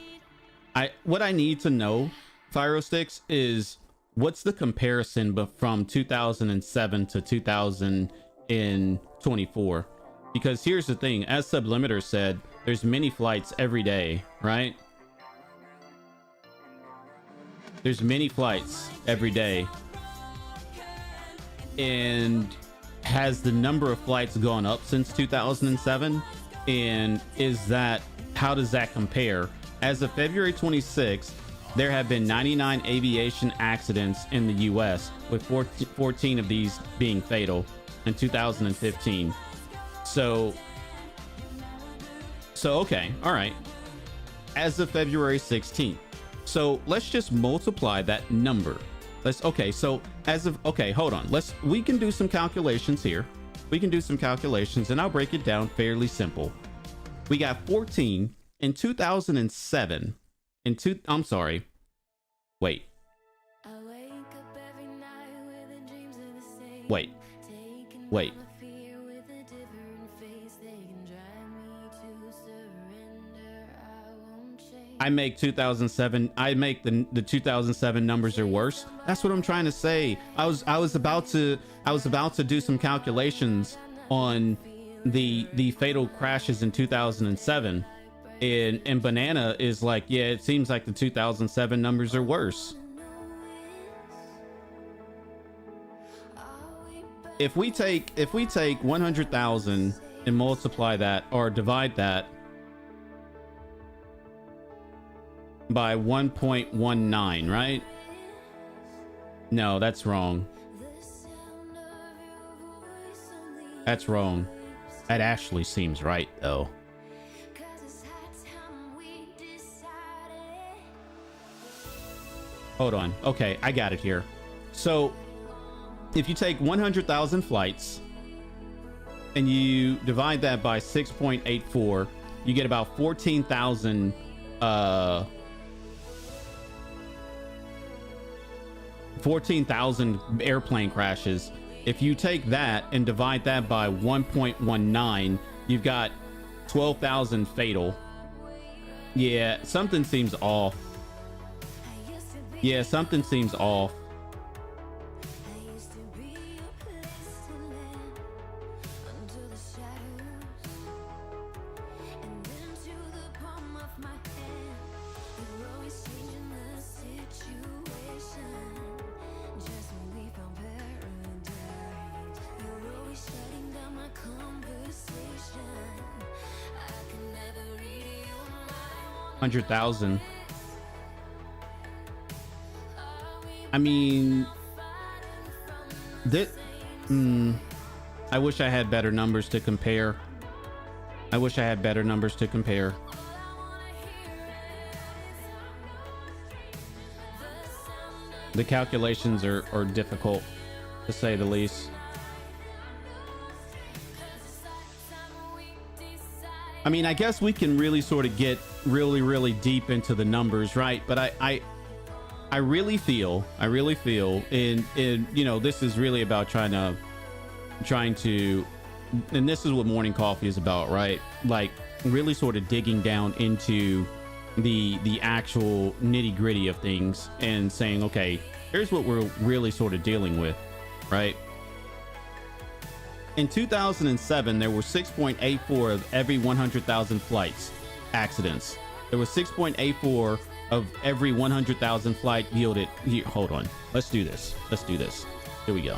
What I need to know, Firosticks, is what's the comparison from 2007 to 2024? Because here's the thing, as Sublimiter said, there's many flights every day, right? There's many flights every day. And has the number of flights gone up since 2007? And how does that compare? As of February 26th, there have been 99 aviation accidents in the US, with 14 of these being fatal in 2015. So okay, all right. As of February 16th. So let's just multiply that number. Okay, hold on. We can do some calculations here. We can do some calculations and I'll break it down fairly simple. We got 14 in 2007. I'm sorry. Wait. Wait. Wait. I make 2007. I make the 2007 numbers are worse. That's what I'm trying to say. I was about to do some calculations on the fatal crashes in 2007, and Banana is like, yeah, it seems like the 2007 numbers are worse. If we take 100,000 and multiply that or divide that by 1.19, right? No, that's wrong. That's wrong. That actually seems right, though. Hold on. Okay, I got it here. So, if you take 100,000 flights and you divide that by 6.84, you get about 14,000 14,000 airplane crashes. If you take that and divide that by 1.19, you've got 12,000 fatal. Yeah, something seems off. Yeah, something seems off. $100,000. I mean, that. I wish I had better numbers to compare. I wish I had better numbers to compare. The calculations are difficult, to say the least. I mean, I guess we can really sort of get really deep into the numbers, right? But I really feel, and you know, this is really about trying to, and this is what Morning Coffee is about, right? Like really sort of digging down into the actual nitty gritty of things and saying, okay, here's what we're really sort of dealing with, right? In 2007, there were 6.84 of every 100,000 flights accidents. There was 6.84 of every 100,000 flight yielded. Here, hold on. Let's do this. Here we go.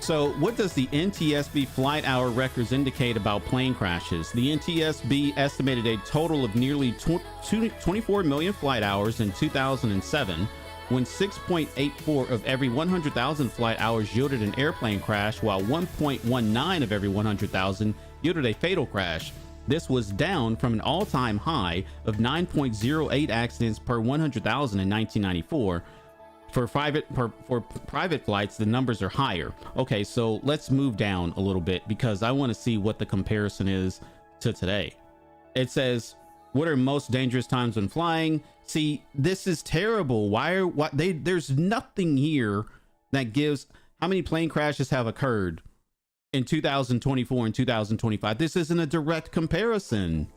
So what does the NTSB flight hour records indicate about plane crashes? The NTSB estimated a total of nearly 24 million flight hours in 2007, when 6.84 of every 100,000 flight hours yielded an airplane crash, while 1.19 of every 100,000 yielded a fatal crash. This was down from an all-time high of 9.08 accidents per 100,000 in 1994. For private flights, the numbers are higher. Okay, so let's move down a little bit because I want to see what the comparison is to today. It says, what are most dangerous times when flying? See, this is terrible. There's nothing here that gives how many plane crashes have occurred in 2024 and 2025. This isn't a direct comparison.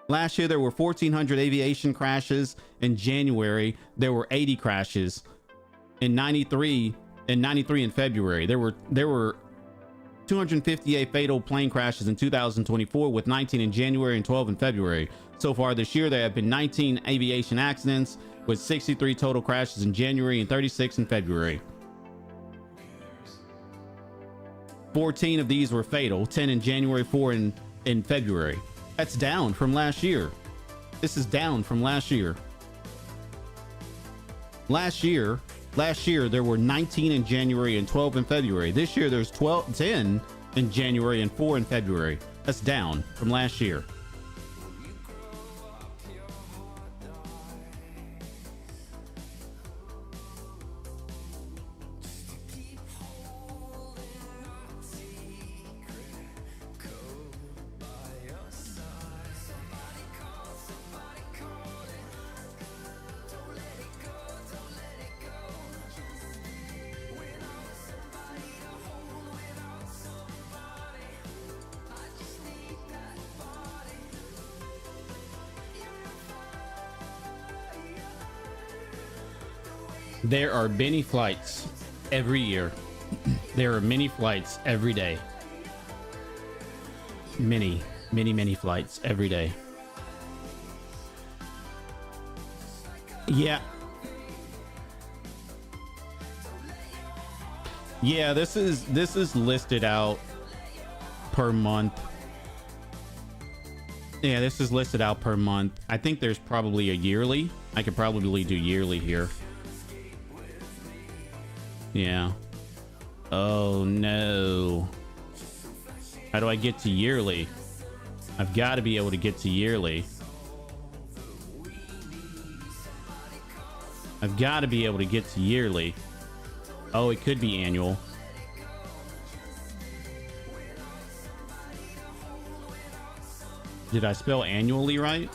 Last year, there were 1,400 aviation crashes. In January, there were 80 crashes. In 93 in February, there were 258 fatal plane crashes in 2024, with 19 in January and 12 in February. So far this year, there have been 19 aviation accidents, with 63 total crashes in January and 36 in February. 14 of these were fatal, 10 in January, 4 in February. That's down from last year. This is down from last year. Last year, there were 19 in January and 12 in February. This year, there's 10 in January and 4 in February. That's down from last year. There are many flights every year. There are many flights every day. Many flights every day. Yeah. Yeah, this is listed out per month. Yeah, this is listed out per month. I think there's probably a yearly. I could probably do yearly here. Yeah. Oh no. How do I get to yearly? I've got to be able to get to yearly. I've got to be able to get to yearly. Oh, it could be annual. Did I spell annually right?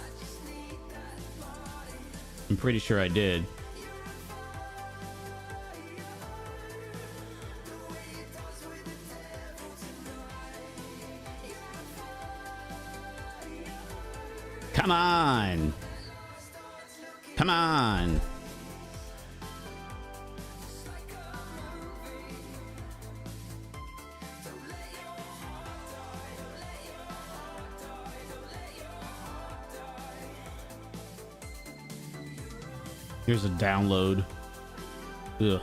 I'm pretty sure I did. Come on. Come on. Here's a download. Ugh.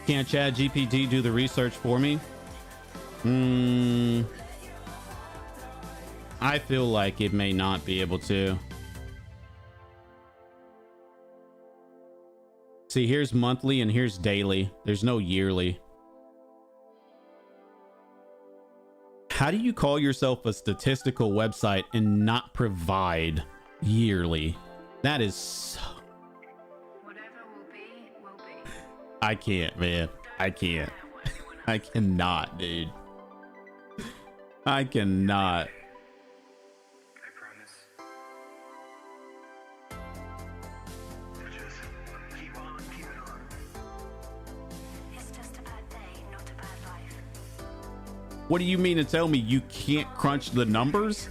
Can't ChatGPT do the research for me? I feel like it may not be able to. See, here's monthly and here's daily. There's no yearly. How do you call yourself a statistical website and not provide yearly? That is so... Whatever will be, will be. I can't, man. I can't. I cannot, dude. I cannot. I promise. Just keep on keeping on. It's just a bad day, not a bad life. What do you mean to tell me you can't crunch the numbers?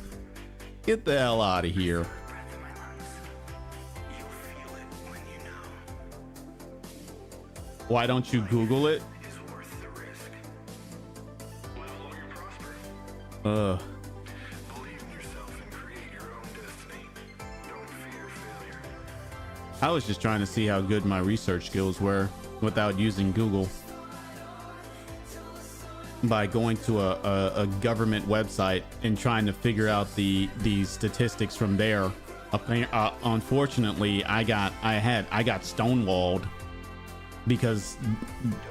Get the hell out of here. Breath in my lungs. You'll feel it when you know. Why don't you Google it? It's worth the risk. Live long and prosper. Believe in yourself and create your own destiny. Don't fear failure. I was just trying to see how good my research skills were without using Google. By going to a government website and trying to figure out the statistics from there. Unfortunately, I got stonewalled because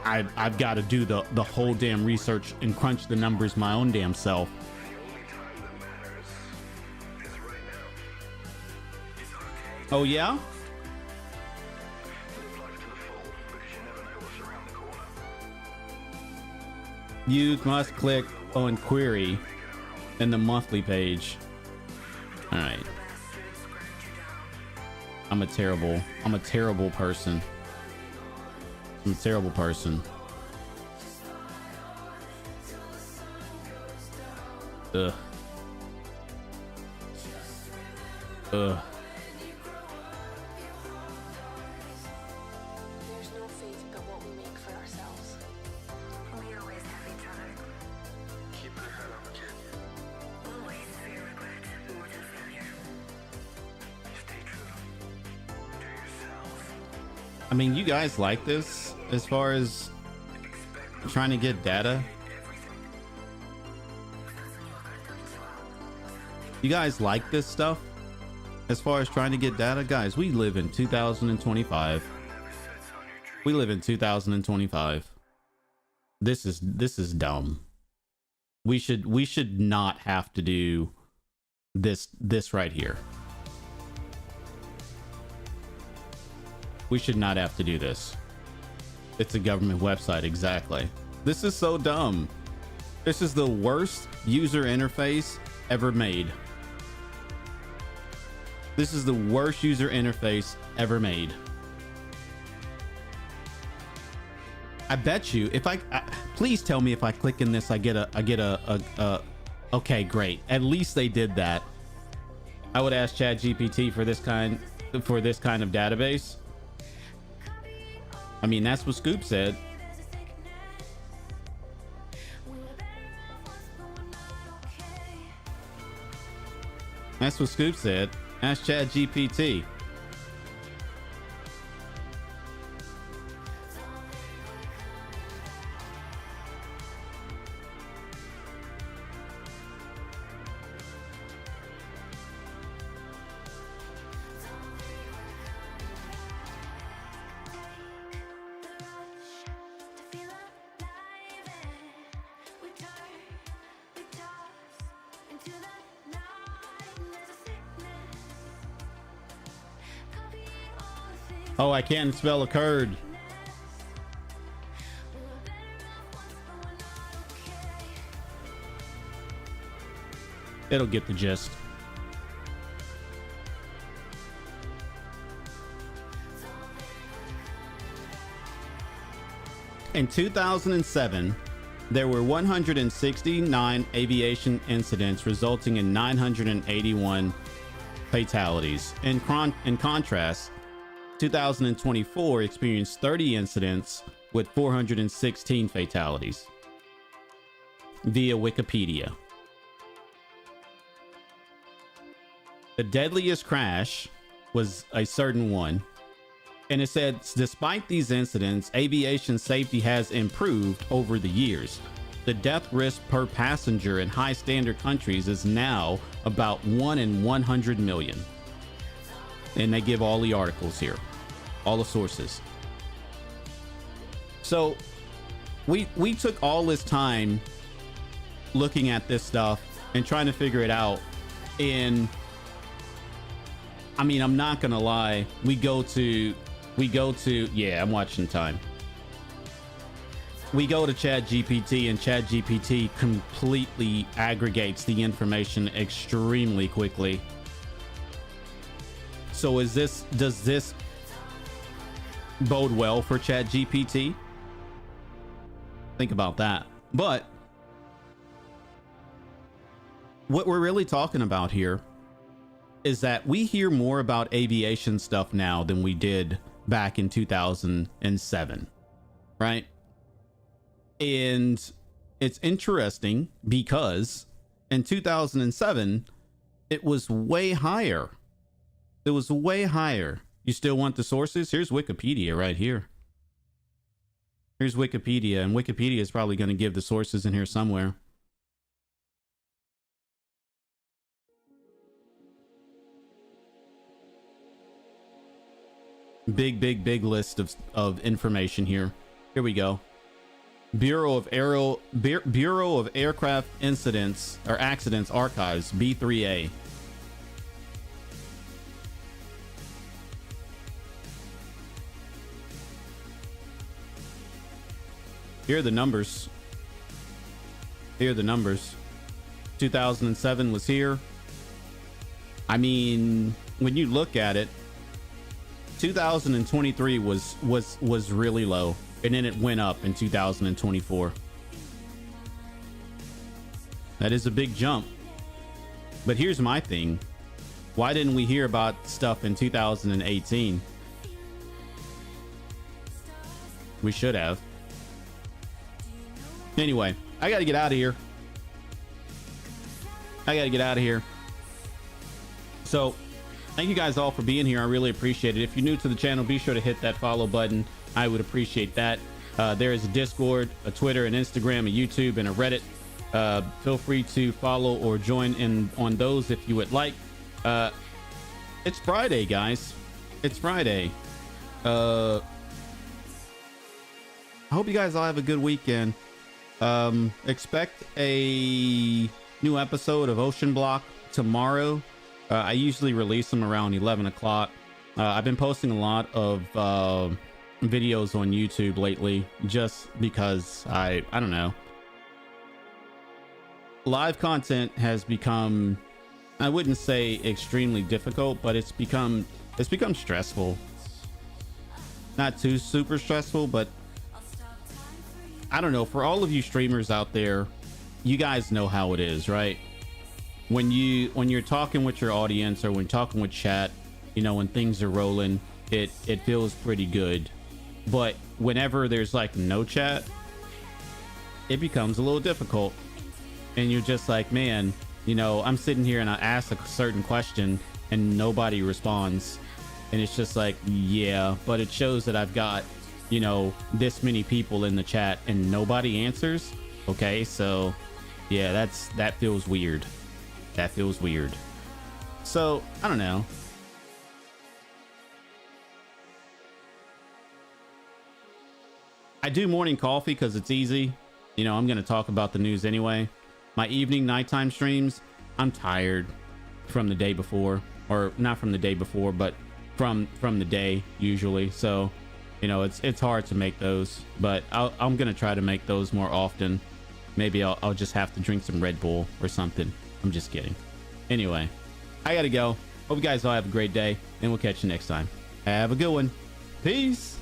I've got to do the whole damn research and crunch the numbers my own damn self. The only time that matters is right now. It's okay. Oh yeah? Live life to the full because you never know what's around the corner. You must click on query in the monthly page. All right. I'm a terrible person. I'm a terrible person. Ugh. Ugh. There's no fate but what we make for ourselves. We always have each other. Keep your head on, kid. Always fear regret more than failure. Stay true to yourself. I mean, you guys like this as far as trying to get data? You guys like this stuff as far as trying to get data? Guys, we live in 2025. We live in 2025. This is dumb. We should not have to do this right here. We should not have to do this. It's a government website, exactly. This is so dumb. This is the worst user interface ever made. This is the worst user interface ever made. I bet you if I please tell me if I click in this I get a okay, great. At least they did that. I would ask ChatGPT for this kind for this kind of database. I mean, that's what Scoop said. That's what Scoop said. Ask ChatGPT. Oh, I can't spell a curd. It'll get the gist. In 2007, there were 169 aviation incidents resulting in 981 fatalities. In contrast, 2024 experienced 30 incidents with 416 fatalities. Via Wikipedia. The deadliest crash was a certain one. And it said, despite these incidents, aviation safety has improved over the years. The death risk per passenger in high standard countries is now about 1 in 100 million. And they give all the articles here, all the sources. So we took all this time looking at this stuff and trying to figure it out. And I mean, I'm not gonna lie, we go to yeah, I'm watching time. We go to ChatGPT, and ChatGPT completely aggregates the information extremely quickly. So does this bode well for ChatGPT? Think about that. But what we're really talking about here is that we hear more about aviation stuff now than we did back in 2007, right? And it's interesting because in 2007, it was way higher. It was way higher. You still want the sources? Here's Wikipedia right here. Here's Wikipedia, and Wikipedia is probably going to give the sources in here somewhere. Big list of information here. Here we go. Bureau of Aircraft Incidents or Accidents Archives, B3A. Here are the numbers. Here are the numbers. 2007 was here. I mean, when you look at it, 2023 was really low, and then it went up in 2024. That is a big jump. But here's my thing. Why didn't we hear about stuff in 2018? We should have. Anyway, I gotta get out of here. So thank you guys all for being here. I really appreciate it. If you're new to the channel, be sure to hit that follow button. I would appreciate that. There is a Discord, a Twitter, an Instagram, a YouTube, and a Reddit. Feel free to follow or join in on those if you would like. It's Friday, guys. It's Friday. I hope you guys all have a good weekend. Expect a new episode of Ocean Block tomorrow. I usually release them around 11 o'clock. I've been posting a lot of videos on YouTube lately just because I don't know. Live content has become, I wouldn't say extremely difficult, but it's become stressful. Not too super stressful, but I don't know. For all of you streamers out there, you guys know how it is, right? When you're talking with your audience or when talking with chat, you know, when things are rolling, it feels pretty good. But whenever there's like no chat, it becomes a little difficult. And you're just like, man, you know, I'm sitting here and I ask a certain question and nobody responds. And it's just like, yeah, but it shows that I've got, you know, this many people in the chat and nobody answers. Okay, so yeah, that feels weird. That feels weird. So I don't know. I do morning coffee because it's easy. You know, I'm going to talk about the news anyway. My evening, nighttime streams, I'm tired from the day before, or not from the day before, but from the day usually. So, you know, it's hard to make those, but I'm going to try to make those more often. Maybe I'll just have to drink some Red Bull or something. I'm just kidding. Anyway, I got to go. Hope you guys all have a great day, and we'll catch you next time. Have a good one. Peace.